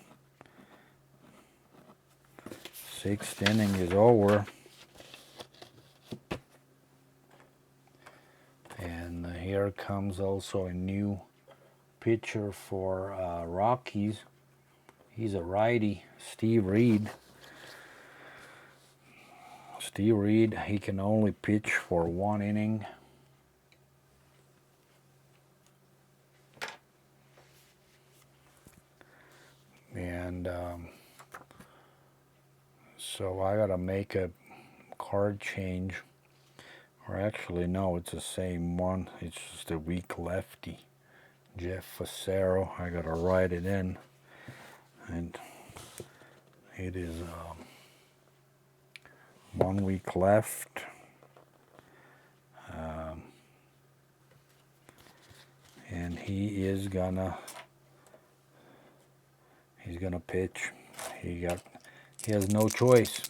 6th inning is over. And here comes also a new pitcher for Rockies. He's a righty, Steve Reed. Steve Reed, he can only pitch for 1 inning. And so I gotta make a card change. Or actually, no, it's the same one. It's just a weak lefty. Jeff Fassero. I gotta write it in. And it is 1 week left. And he's gonna pitch. He has no choice.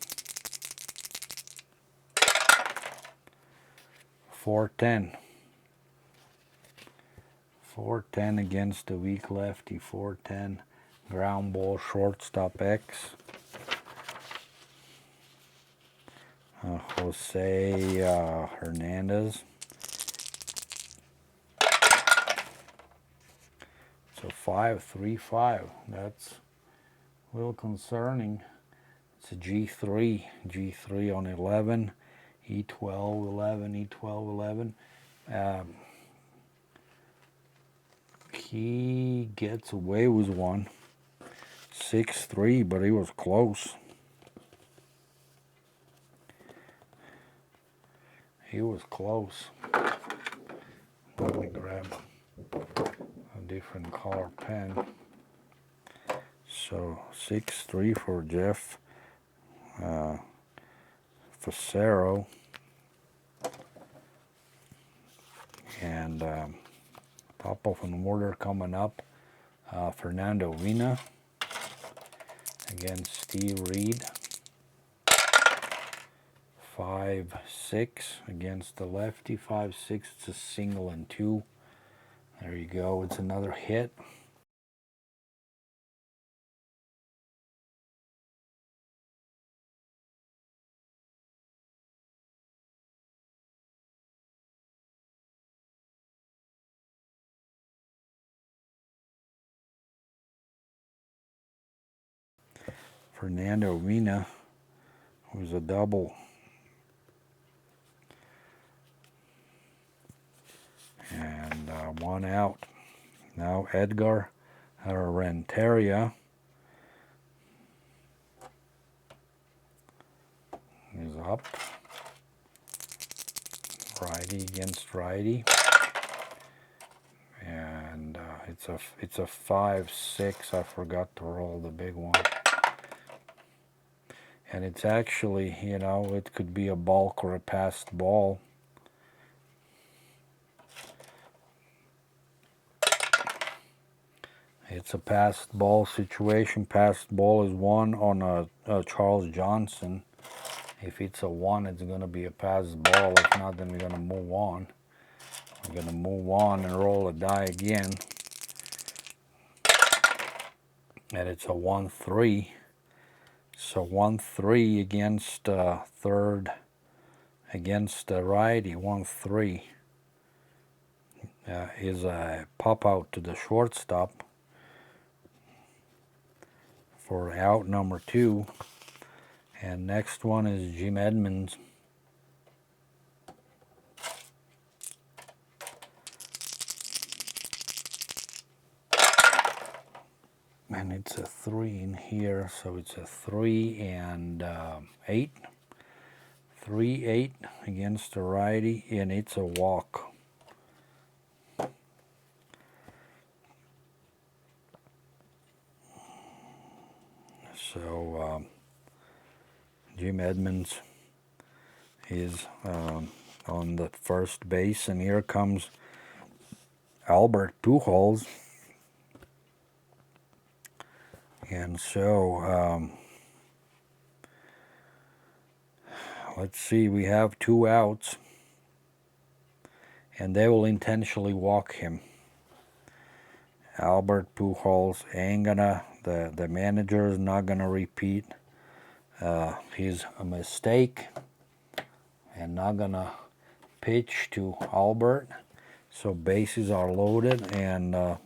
4-10. 4-10 against the weak lefty. 4-10. Ground ball, shortstop X. Jose Hernandez. So 5-3-5. That's a little concerning. It's a G3. G3 on 11. E12, 11, E12, 11. He gets away with one. 6-3, but he was close. He was close. Let me grab a different color pen. So 6-3 for Jeff Fassero. And top of an order coming up, Fernando Vina against Steve Reed. 5-6 against the lefty. 5-6. It's a single and 2. There you go. It's another hit. Fernando Vina, who's a double. And one out. Now Edgar Renteria is up. Righty against righty. And it's a 5-6. I forgot to roll the big one. And it's actually, you know, it could be a balk or a passed ball. It's a passed ball situation. Passed ball is 1 on a Charles Johnson. If it's a 1, it's going to be a passed ball. If not, then we're going to move on. We're going to move on and roll a die again. And it's a 1-3. So 1-3 against third, against righty, 1-3. Is a pop out to the shortstop for out number 2. And next one is Jim Edmonds. And it's a 3 in here, so it's a 3 and 8. 3-8 against the righty, and it's a walk. So Jim Edmonds is on the first base, and here comes Albert Pujols. And so let's see, we have 2 outs, and they will intentionally walk him. Albert Pujols ain't gonna, the manager is not gonna repeat his mistake and not gonna pitch to Albert. So bases are loaded, and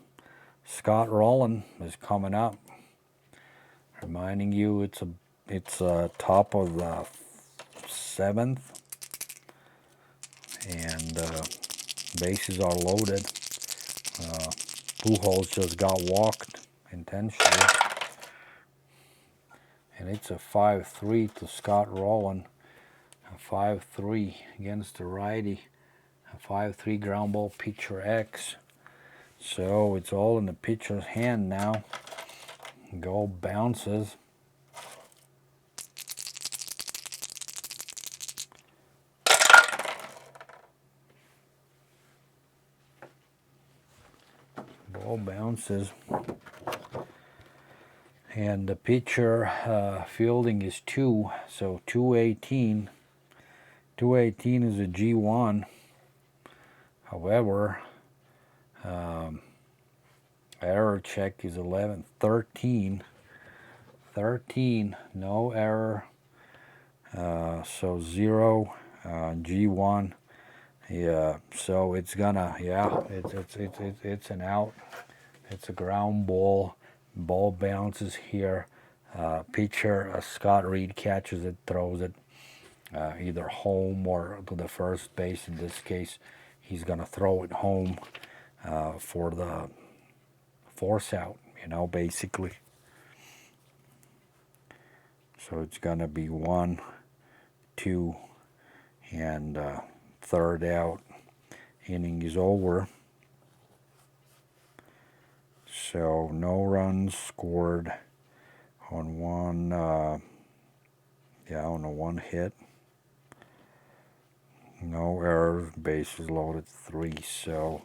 Scott Rolen is coming up. Reminding you, it's top of the 7th, and bases are loaded. Pujols just got walked intentionally, and it's a 5-3 to Scott Rolen. A 5-3 against the righty. A 5-3 ground ball, pitcher X. So it's all in the pitcher's hand now. Go bounces. Ball bounces. And the pitcher fielding is 2, so 218. 218 is a G1. However, error check is 11. 13, no error. So 0, G1. Yeah, so it's gonna, yeah, it's an out. It's a ground ball. Ball bounces here. Pitcher Scott Reed catches it, throws it either home or to the first base. In this case, he's gonna throw it home for the force out, you know, basically. So it's gonna be 1, 2, and third out. Inning is over. So no runs scored on one, on a 1 hit. No errors, bases loaded 3. So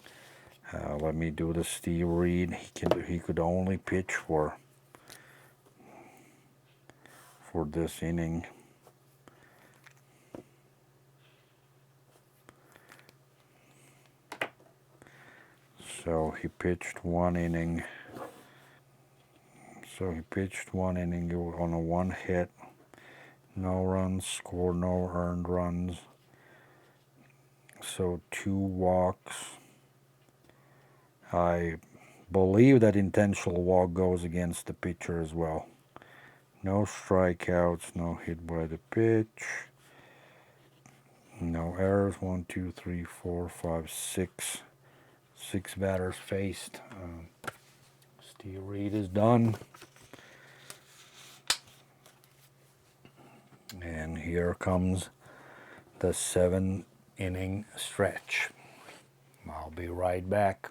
let me do the Steve Reed. He could only pitch for this inning. So he pitched 1 inning. So he pitched 1 inning on a 1 hit. No runs scored, no earned runs. So 2 walks. I believe that intentional walk goes against the pitcher as well. No strikeouts, no hit by the pitch, no errors. 1, 2, 3, 4, 5, 6. 6 batters faced. Steve Reed is done. And here comes the 7-inning stretch. I'll be right back.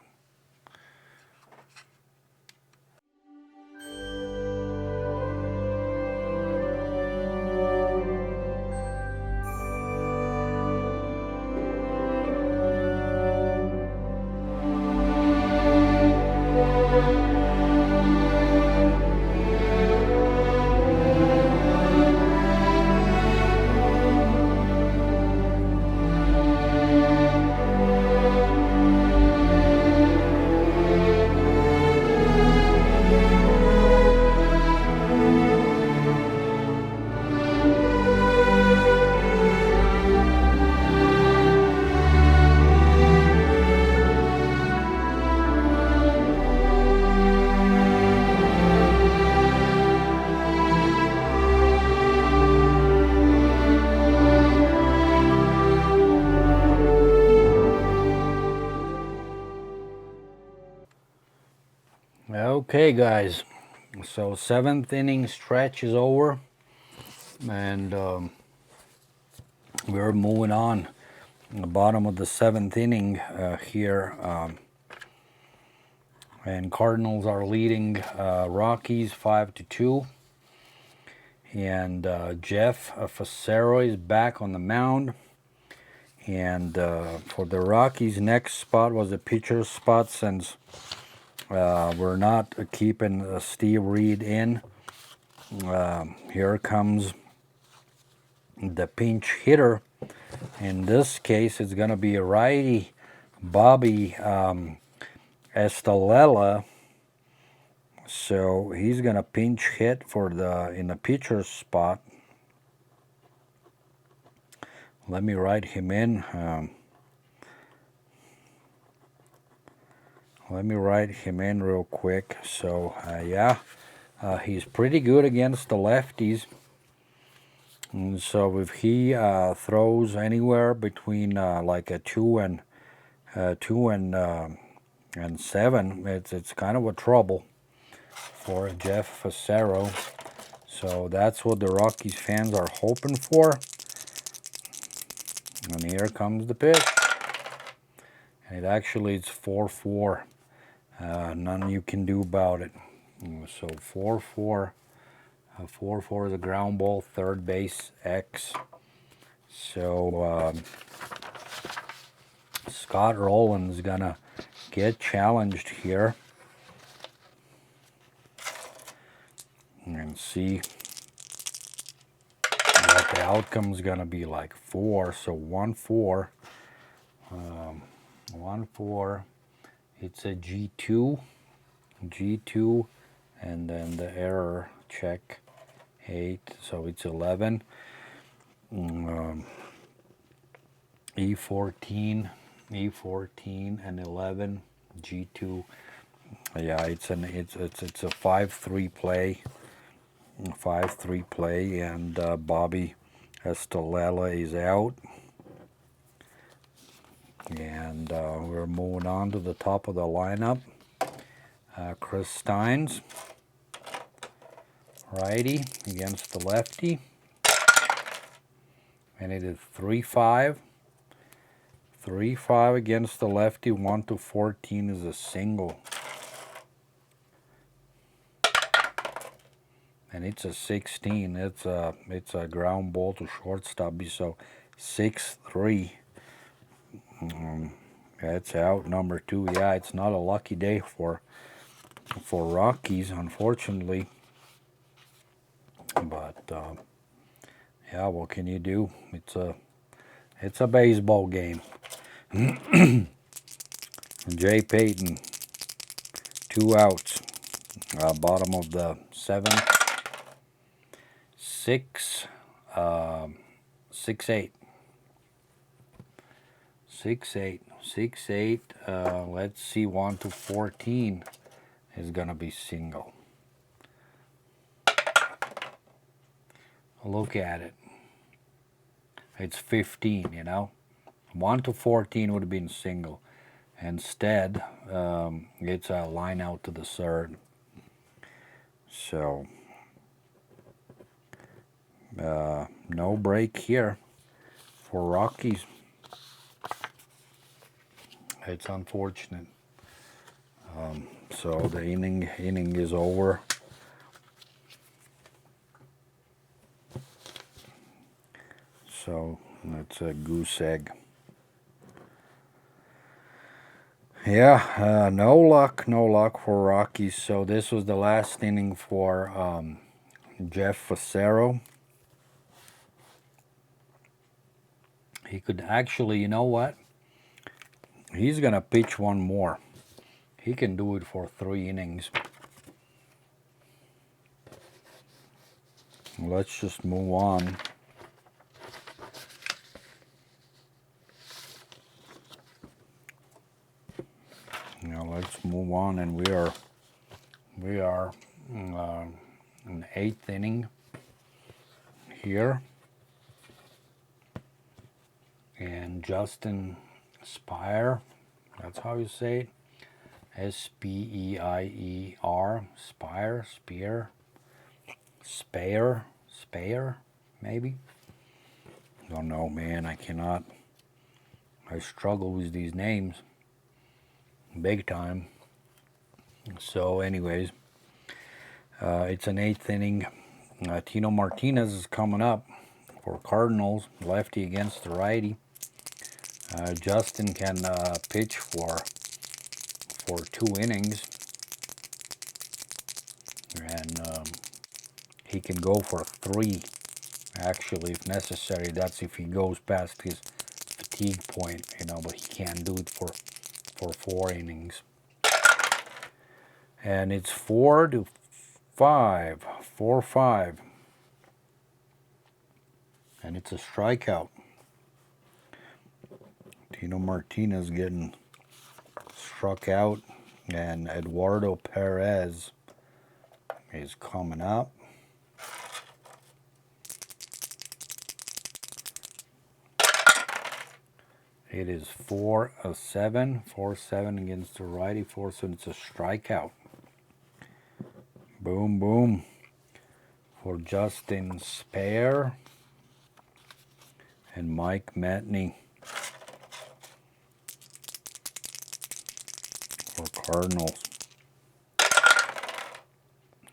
Okay, guys, so 7th inning stretch is over, and we're moving on. In the bottom of the 7th inning here, and Cardinals are leading Rockies 5-2, and Jeff Facero is back on the mound. And for the Rockies, next spot was the pitcher's spot, since we're not keeping Steve Reed in. Here comes the pinch hitter. In this case, it's going to be a righty, Bobby Estalella. So he's going to pinch hit for in the pitcher's spot. Let me write him in. Let me write him in real quick. So, yeah, he's pretty good against the lefties. And so if he throws anywhere between like a 2 and 7, it's kind of a trouble for Jeff Facero. So that's what the Rockies fans are hoping for. And here comes the pitch. And it's 4-4. None you can do about it. So 4-4. 4-4 is a ground ball, third base X. So Scott Rolen is gonna get challenged here and see what the outcome is gonna be like. 4, so 1-4. 1-4. It's a G2, and then the error check 8, so it's 11. E14, and 11, G2. Yeah, it's a 5-3 play. 5-3 play, and Bobby Estalella is out. And we're moving on to the top of the lineup. Chris Steins, righty against the lefty. And it is 3-5. 3-5 against the lefty. 1-14 is a single. And it's a 16. It's a ground ball to shortstop. So 6-3. It's out, number 2. Yeah, it's not a lucky day for Rockies, unfortunately. But yeah, what can you do? It's a baseball game. Jay Payton, 2 outs. Bottom of the 7th. 6-8. 6-8. Let's see, 1-14 is gonna be single. Look at it. It's 15, you know. 1 to 14 would have been single. Instead, it's a line out to the third. So, no break here for Rockies. It's unfortunate. So the inning is over. So that's a goose egg. Yeah, no luck for Rockies. So this was the last inning for Jeff Fassero. He could actually, you know what? He's gonna pitch one more. He can do it for 3 innings. Let's just move on. Now let's move on, and we are in the 8th inning here, and Justin Speier, that's how you say it, S-P-E-I-E-R, Speyer, maybe. Don't know, man. I struggle with these names big time. So anyways, it's an 8th inning. Tino Martinez is coming up for Cardinals, lefty against the righty. Justin can pitch for 2 innings, and he can go for 3 actually if necessary. That's if he goes past his fatigue point, you know, but he can't do it for 4 innings. And it's 4-5, 4-5, and it's a strikeout. Tino Martinez getting struck out, and Eduardo Perez is coming up. It is 4-7, 4-7 against the righty, 4-7. It's a strikeout. Boom, boom for Justin Speier and Mike Matheny for Cardinals.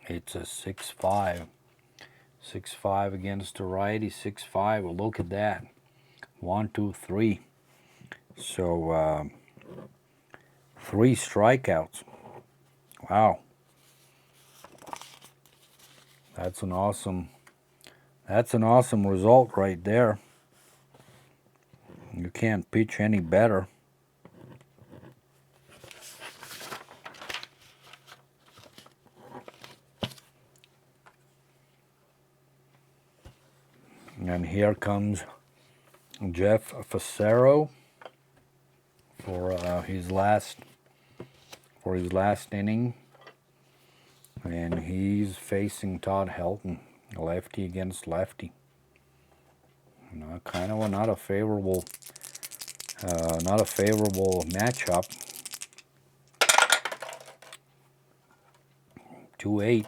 It's a 6-5. 6-5 against the righty, 6-5. Well, look at that. 1, 2, 3. So 3 strikeouts. Wow. That's an awesome result right there. You can't pitch any better. And here comes Jeff Fassero for his last inning, and he's facing Todd Helton, lefty against lefty. You know, kind of not a favorable matchup. 2-8.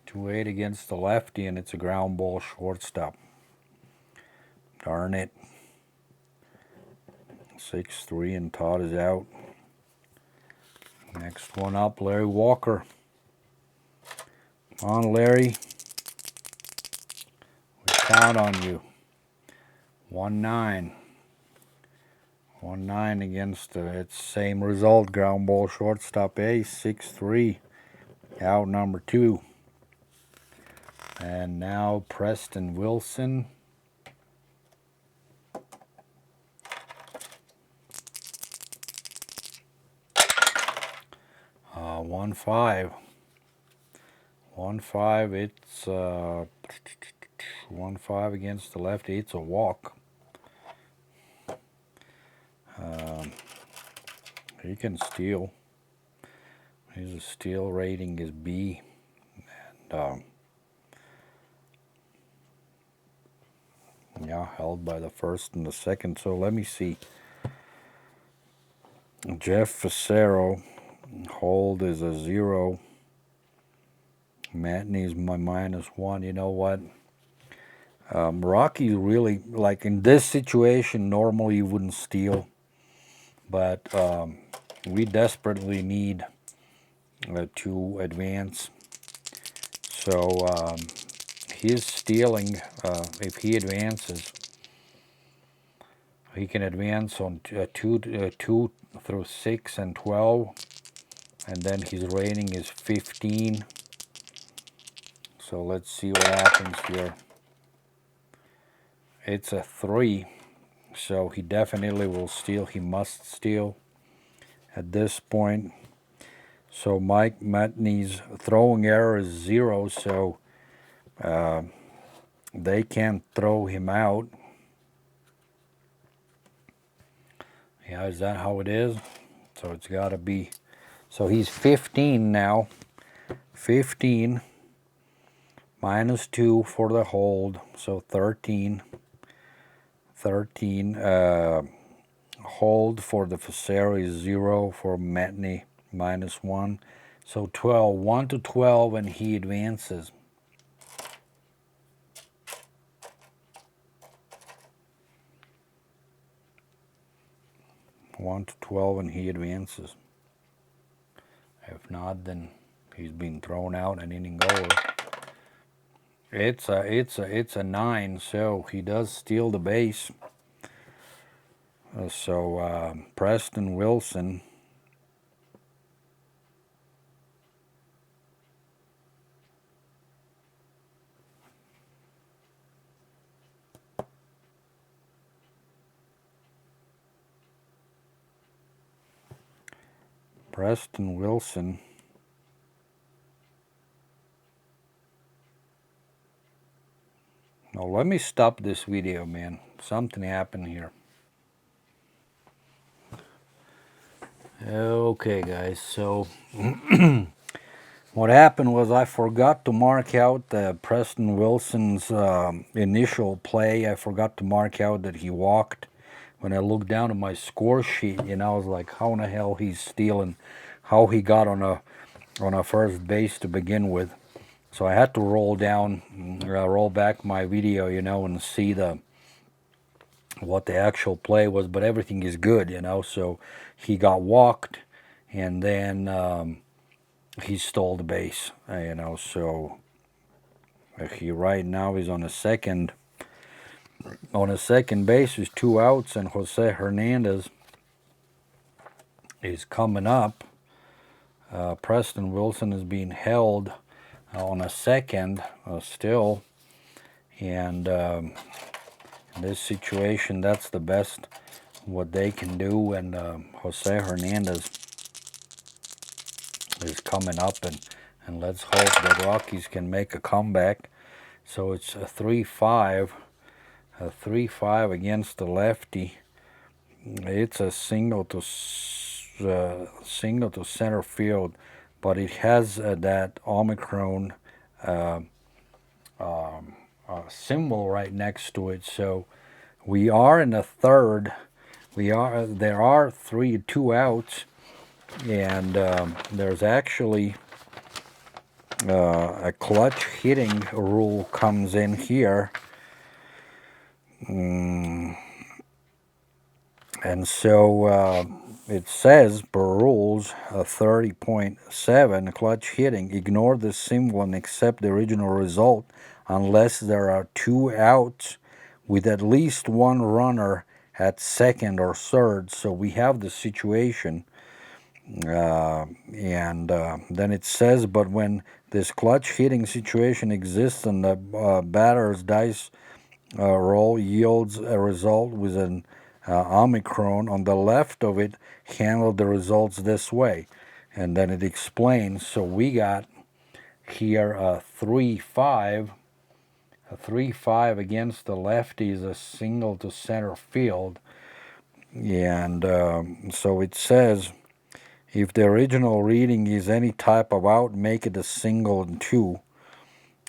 2-8 against the lefty, and it's a ground ball shortstop. Darn it. 6-3, and Todd is out. Next one up, Larry Walker. Come on, Larry. We count on you. 1-9. 1-9 against it's same result, ground ball shortstop ace, 6-3. Out number 2. And now Preston Wilson. 1-5. 1-5. It's 1-5 against the lefty. It's a walk. He can steal. His steal rating is B. yeah, held by the first and the second. So let me see. Jeff Facero, hold is a 0. Matheny's my -1. You know what? Rockies really, like in this situation, normally you wouldn't steal, but we desperately need to advance. So he's stealing. If he advances, he can advance on 2 through 6 and 12, and then his rating is 15. So let's see what happens here. It's a 3, so he definitely will steal. He must steal at this point. So Mike Matheny's throwing error is 0, so they can't throw him out. Yeah, is that how it is? So it's got to be. So he's 15 now. 15 -2 for the hold, so 13. 13. Hold for the Facero is 0, for Matheny -1. So 12. 1 to 12, and he advances. 1 to 12, and he advances. If not, then he's been thrown out and inning over. It's a 9, so he does steal the base. So Preston Wilson. Preston Wilson. Now let me stop this video, man. Something happened here. Okay, guys, so what happened was I forgot to mark out Preston Wilson's initial play. I forgot to mark out that he walked. When I looked down at my score sheet, I was like, how in the hell he's stealing, how he got on a first base to begin with. So I had to roll back my video, and see what the actual play was, but everything is good, so he got walked, and then he stole the base, so he right now is on a second base with 2 outs, and Jose Hernandez is coming up. Preston Wilson is being held on a second still, and in this situation, that's the best what they can do, and Jose Hernandez is coming up, and let's hope the Rockies can make a comeback. So it's a 3-5, against the lefty. It's a single to center field, but it has that Omicron symbol right next to it. So we are in the third. There are 2 outs, and there's actually a clutch hitting rule comes in here. And so it says, per rules 30.7, clutch hitting, ignore the symbol and accept the original result unless there are 2 outs with at least 1 runner at second or third. So we have the situation. And then it says, but when this clutch hitting situation exists and the batter's dice roll yields a result with an Omicron, on the left of it, handle the results this way. And then it explains. So we got here a 3-5. A 3-5 against the lefty is a single to center field. And so it says, if the original reading is any type of out, make it a single and 2.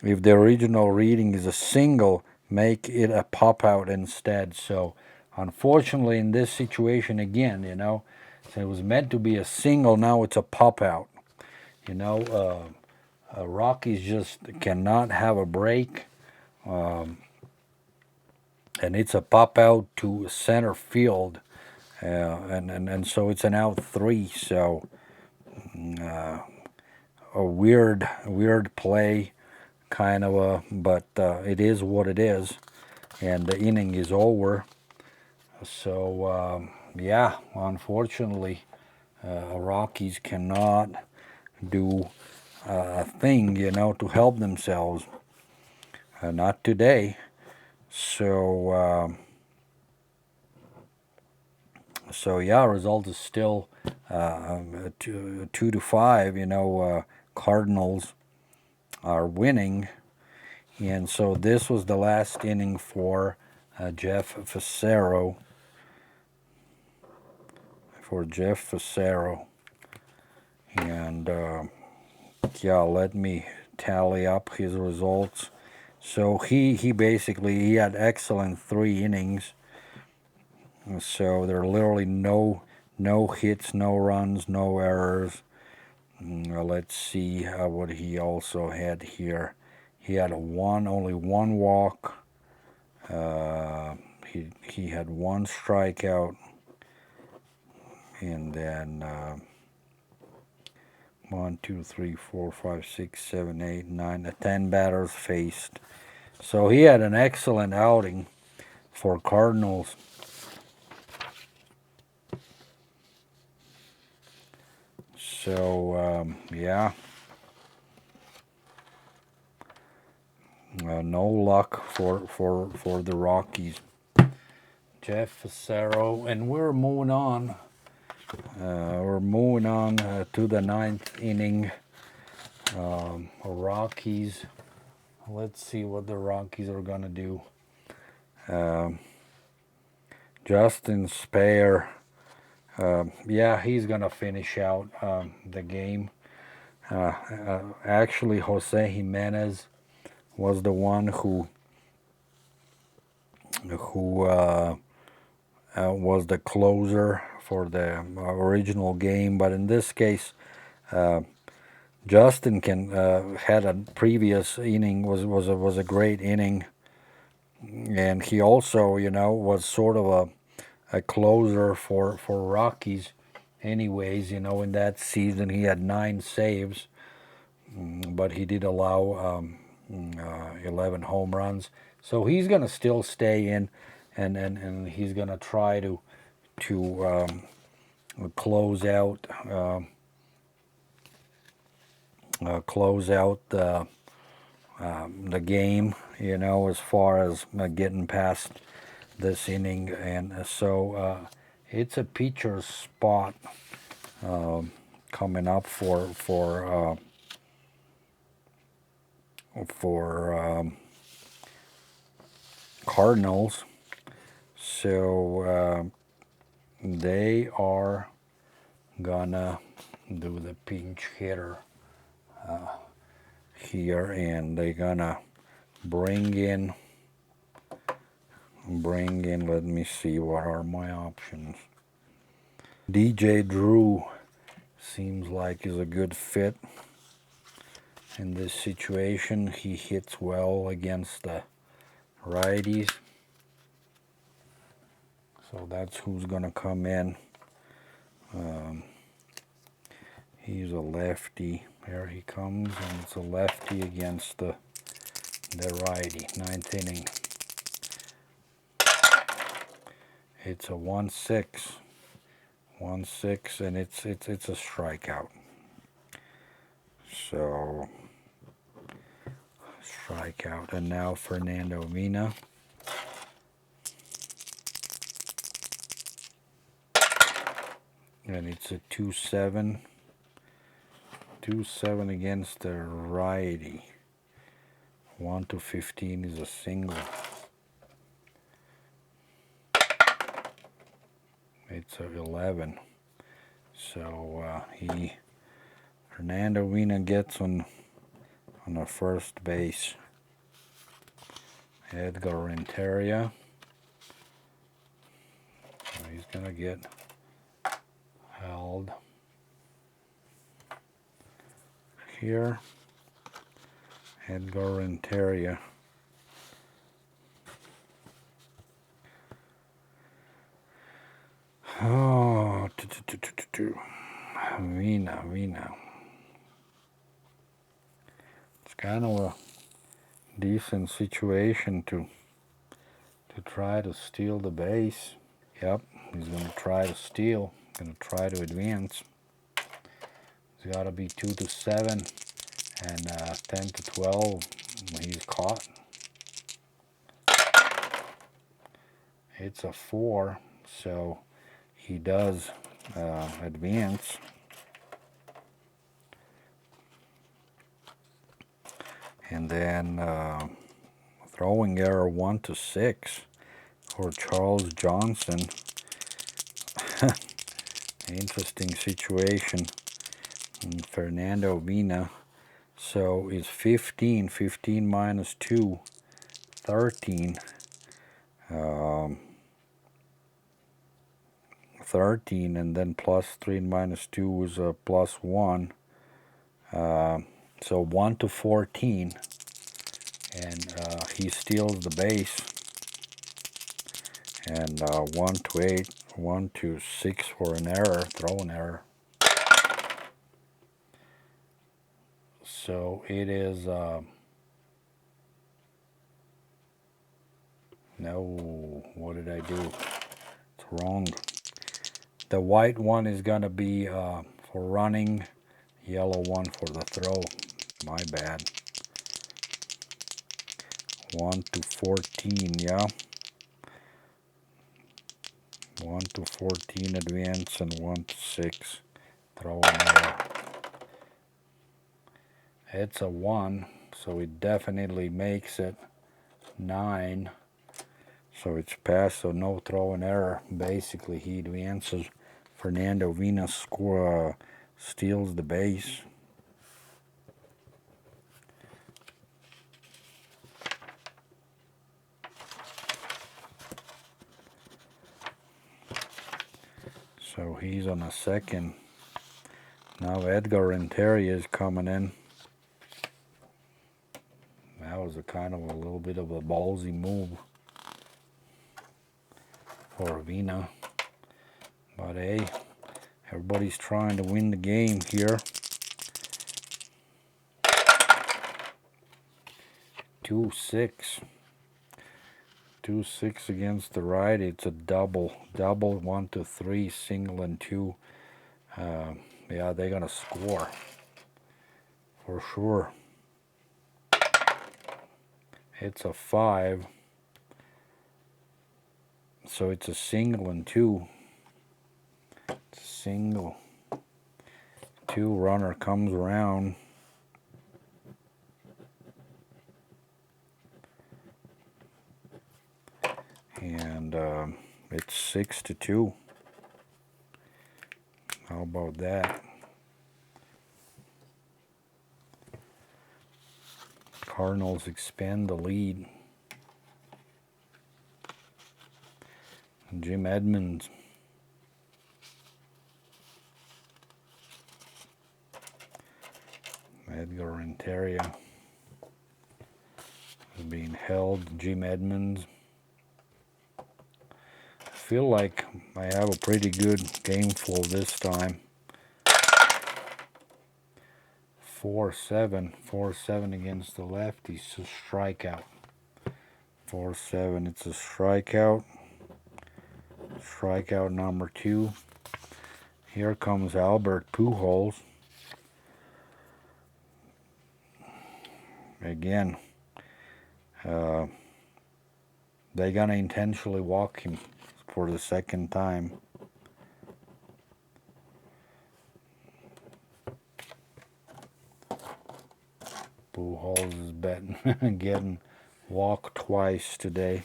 if the original reading is a single, make it a pop out instead. So unfortunately in this situation again, you know, so it was meant to be a single, now it's a pop out. You know, Rockies just cannot have a break. And it's a pop out to center field. And so it's an out 3. So a weird play, kind of a, but it is what it is, and the inning is over. So yeah, unfortunately, Rockies cannot do a thing, you know, to help themselves. Not today. So so yeah, result is still 2-5. You know, Cardinals are winning, and so this was the last inning for Jeff Fassero. And yeah, let me tally up his results. So he basically he had excellent 3 innings. So there are literally no hits, no runs, no errors. Let's see what he also had here. He had only one walk. He had 1 strikeout, and then 1, 2, 3, 4, 5, 6, 7, 8, 9, 10 batters faced. So he had an excellent outing for Cardinals. So yeah, no luck for the Rockies. Jeff Fassero, and we're moving on. To the 9th inning. Rockies. Let's see what the Rockies are gonna do. Justin Spare. Yeah, he's gonna finish out the game. Actually, Jose Jimenez was the one who was the closer for the original game, but in this case, Justin had a previous inning was a great inning, and he also, you know, was sort of a closer for Rockies. Anyways, you know, in that season he had 9 saves, but he did allow 11 home runs. So he's gonna still stay in, and he's gonna try to close out the game, you know, as far as getting past this inning. And so it's a pitcher's spot coming up for Cardinals. So they are gonna do the pinch hitter here, and they're gonna bring in, let me see, what are my options. DJ Drew seems like is a good fit in this situation. He hits well against the righties, so that's who's gonna come in. He's a lefty. There he comes, and it's a lefty against the righty. 9th inning. It's a 1-6, and it's a strikeout. So strikeout, and now Fernando Vina. And it's a 2-7. 2-7 against the righty. 1-15 is a single. It's a 11. So Fernando Vina gets on on the first base. Edgar Renteria. So he's going to get held here. Edgar Renteria. Oh, Vina. It's kind of a decent situation to try to steal the base. Yep, he's going to try to steal, going to try to advance. It's got to be 2-7 and 10-12. He's caught. It's a 4, so he does advance. And then throwing error 1-6 for Charles Johnson. Interesting situation. And Fernando Vina. So it's 15. 15 minus 2, 13. 13, and then plus 3 minus 2 is a plus 1. So 1-14, and he steals the base. And 1-8, 1-6 for an error, throw an error. So it is no, what did I do? It's wrong. The white one is gonna be for running, yellow one for the throw. My bad. 1-14, yeah. 1-14 advance and 1-6 throw an error. It's a 1, so it definitely makes it 9. So it's passed, so no throw and error. Basically, he advances. Fernando Vina steals the base. So he's on a second. Now Edgar Renteria is coming in. That was a kind of a little bit of a ballsy move for Vina. But hey, everybody's trying to win the game here. 2-6. 2-6 against the right. It's a double. 1-3, single and 2. Yeah, they're gonna score for sure. It's a 5. So it's a single and 2. It's a single. 2 runner comes around. And it's 6-2. How about that? Cardinals expand the lead. Jim Edmonds. Edgar Renteria is being held. Jim Edmonds. I feel like I have a pretty good game flow this time. 4-7. 4-7 against the lefties. It's a strikeout. 4-7. It's a strikeout. Strikeout number 2. Here comes Albert Pujols. Again, they're gonna intentionally walk him for the second time. Pujols is betting getting walked twice today.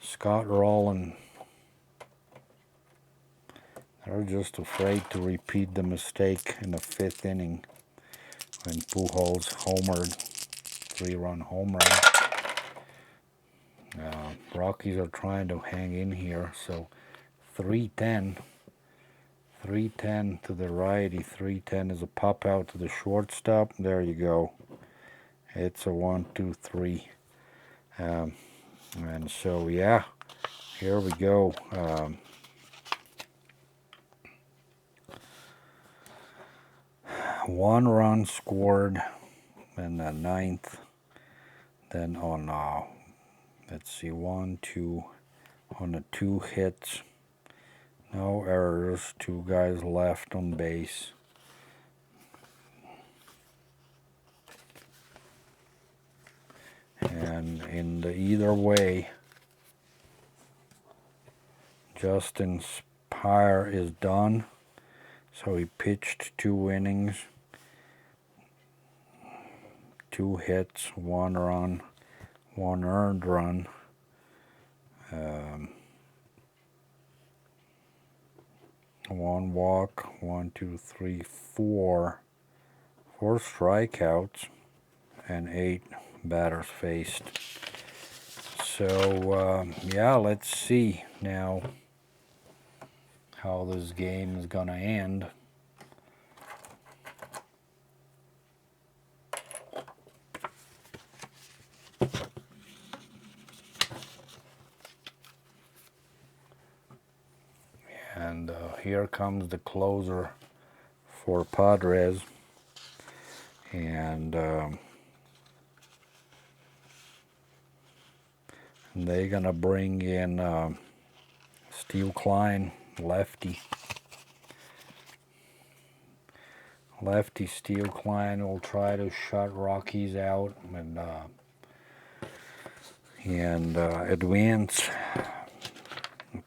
Scott Rolen. They're just afraid to repeat the mistake in the 5th inning. when Pujols homered, 3-run home run. Rockies are trying to hang in here, so 3-10. 3-10 to the righty, 3-10 is a pop out to the shortstop. There you go. It's a 1-2-3. And so, yeah, here we go. 1 run scored in the 9th. Then on, let's see, 1, 2, on the 2 hits. No errors, 2 guys left on base. And in the either way, Justin Spire is done. So he pitched 2 innings, 2 hits, 1 run, 1 earned run. 1 walk, 1, 2, 3, 4 strikeouts, and 8 batters faced. So yeah, let's see now how this game is gonna end. And here comes the closer for Perez, and they're gonna bring in Steel Klein, lefty. Lefty Steel Klein will try to shut Rockies out and advance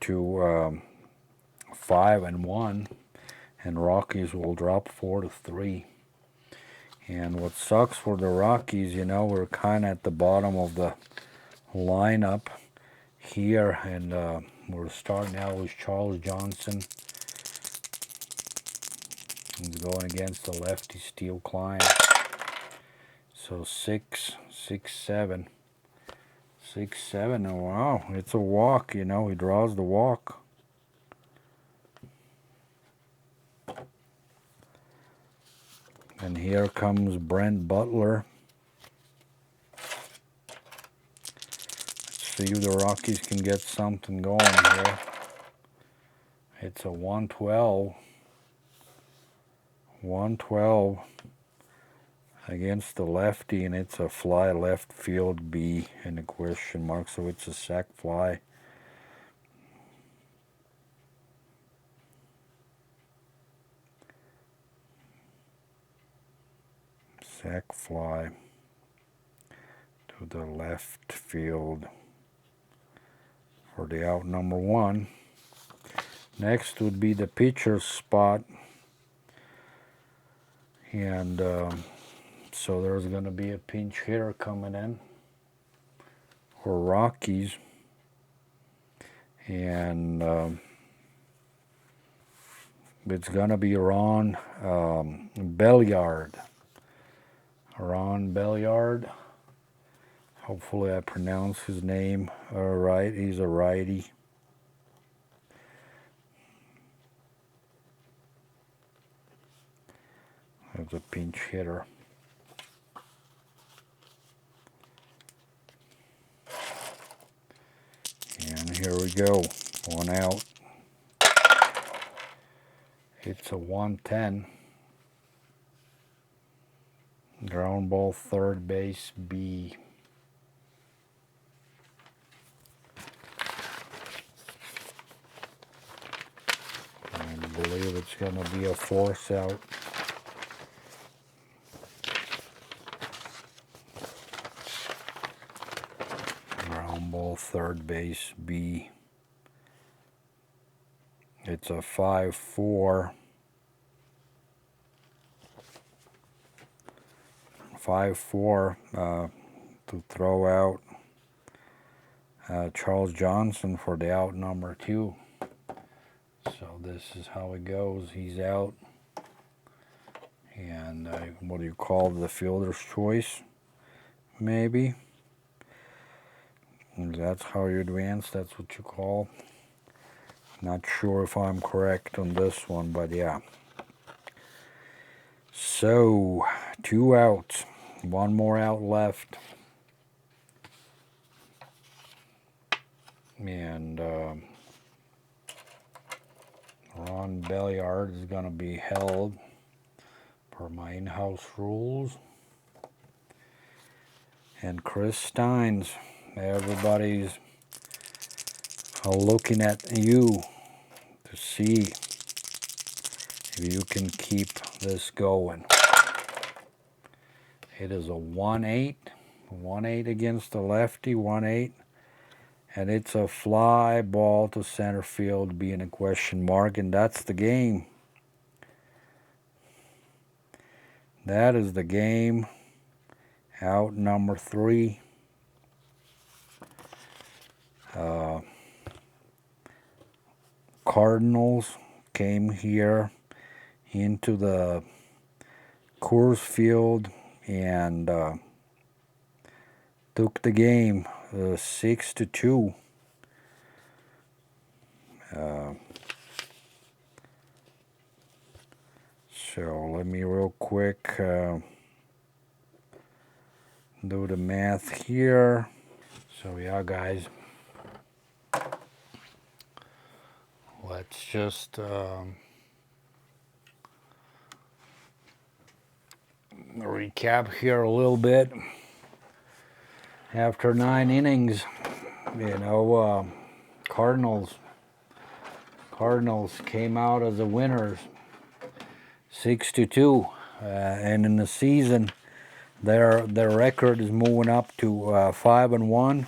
to 5-1, and Rockies will drop 4-3. And what sucks for the Rockies, you know, we're kind of at the bottom of the lineup here, and we're starting out with Charles Johnson. He's going against the lefty Steel Klein. So 6, 7. 6, 7, and wow, it's a walk, you know, he draws the walk. And here comes Brent Butler. Let's see if the Rockies can get something going here. It's a 1-12. 1-12 against the lefty, and it's a fly left field B in a question mark, so it's a sac fly. Sac fly to the left field for the out number 1. Next would be the pitcher's spot, and so there's going to be a pinch hitter coming in for Rockies, and it's going to be Ron Belliard. Ron Belliard. Hopefully I pronounce his name right. He's a righty. That's a pinch hitter. And here we go. 1 out. It's a 1-10. Ground ball, third base, B. I believe it's going to be a force out. Ground ball, third base, B. It's a 5-4. 5-4 to throw out Charles Johnson for the out number 2. So this is how it goes. He's out. And what do you call the fielder's choice? Maybe. And that's how you advance, that's what you call. Not sure if I'm correct on this one, but yeah. So, 2 outs. 1 more out left. And Ron Belliard is going to be held per my in-house rules. And Chris Steins, everybody's looking at you to see if you can keep this going. It is a 1-8. 1-8 against the lefty, 1-8. And it's a fly ball to center field being a question mark, and that's the game. That is the game. Out number 3. Cardinals came here into the Coors Field and took the game 6-2. So let me real quick do the math here. So yeah, guys, let's just recap here a little bit. After 9 innings, you know, Cardinals came out as the winners, 6-2, and in the season, their record is moving up to 5-1.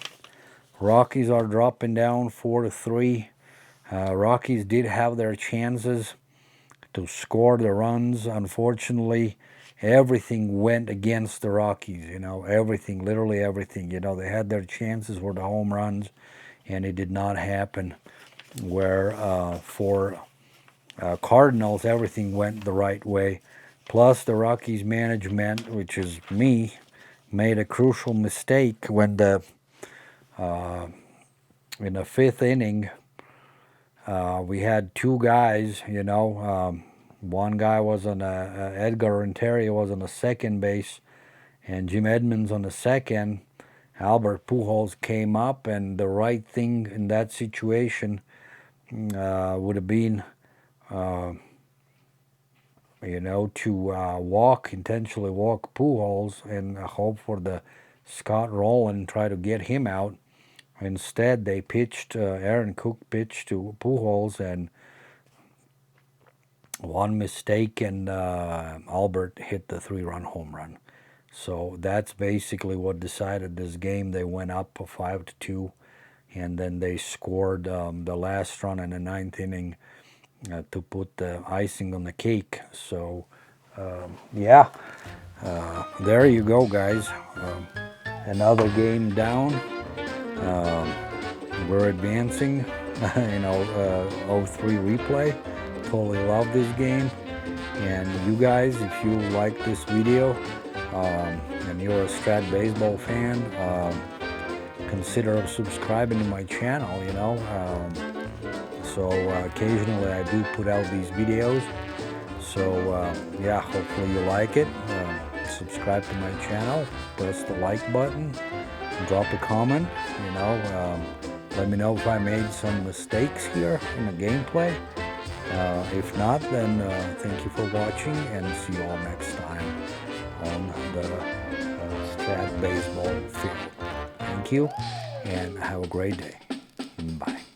Rockies are dropping down 4-3. Rockies did have their chances to score the runs. Unfortunately, everything went against the Rockies, you know, everything, literally everything. You know, they had their chances for the home runs, and it did not happen. Where for Cardinals, everything went the right way. Plus, the Rockies management, which is me, made a crucial mistake when in the 5th inning, we had 2 guys, you know, one guy was on Edgar Renteria was on the second base, and Jim Edmonds on the second. Albert Pujols came up, and the right thing in that situation would have been, you know, to intentionally walk Pujols and hope for the Scott Rolen, try to get him out. Instead, they pitched, Aaron Cook pitched to Pujols, and one mistake, and Albert hit the 3-run home run. So that's basically what decided this game. They went up 5-2, and then they scored the last run in the 9th inning to put the icing on the cake. So yeah, there you go, guys. Another game down. We're advancing. You know, 0-3 replay. Totally love this game. And you guys, if you like this video and you're a Strat baseball fan, consider subscribing to my channel, you know. So occasionally I do put out these videos. So yeah, hopefully you like it. Subscribe to my channel, press the like button, drop a comment, you know. Let me know if I made some mistakes here in the gameplay. If not, then thank you for watching, and see you all next time on the Strat baseball field. Thank you, and have a great day. Bye.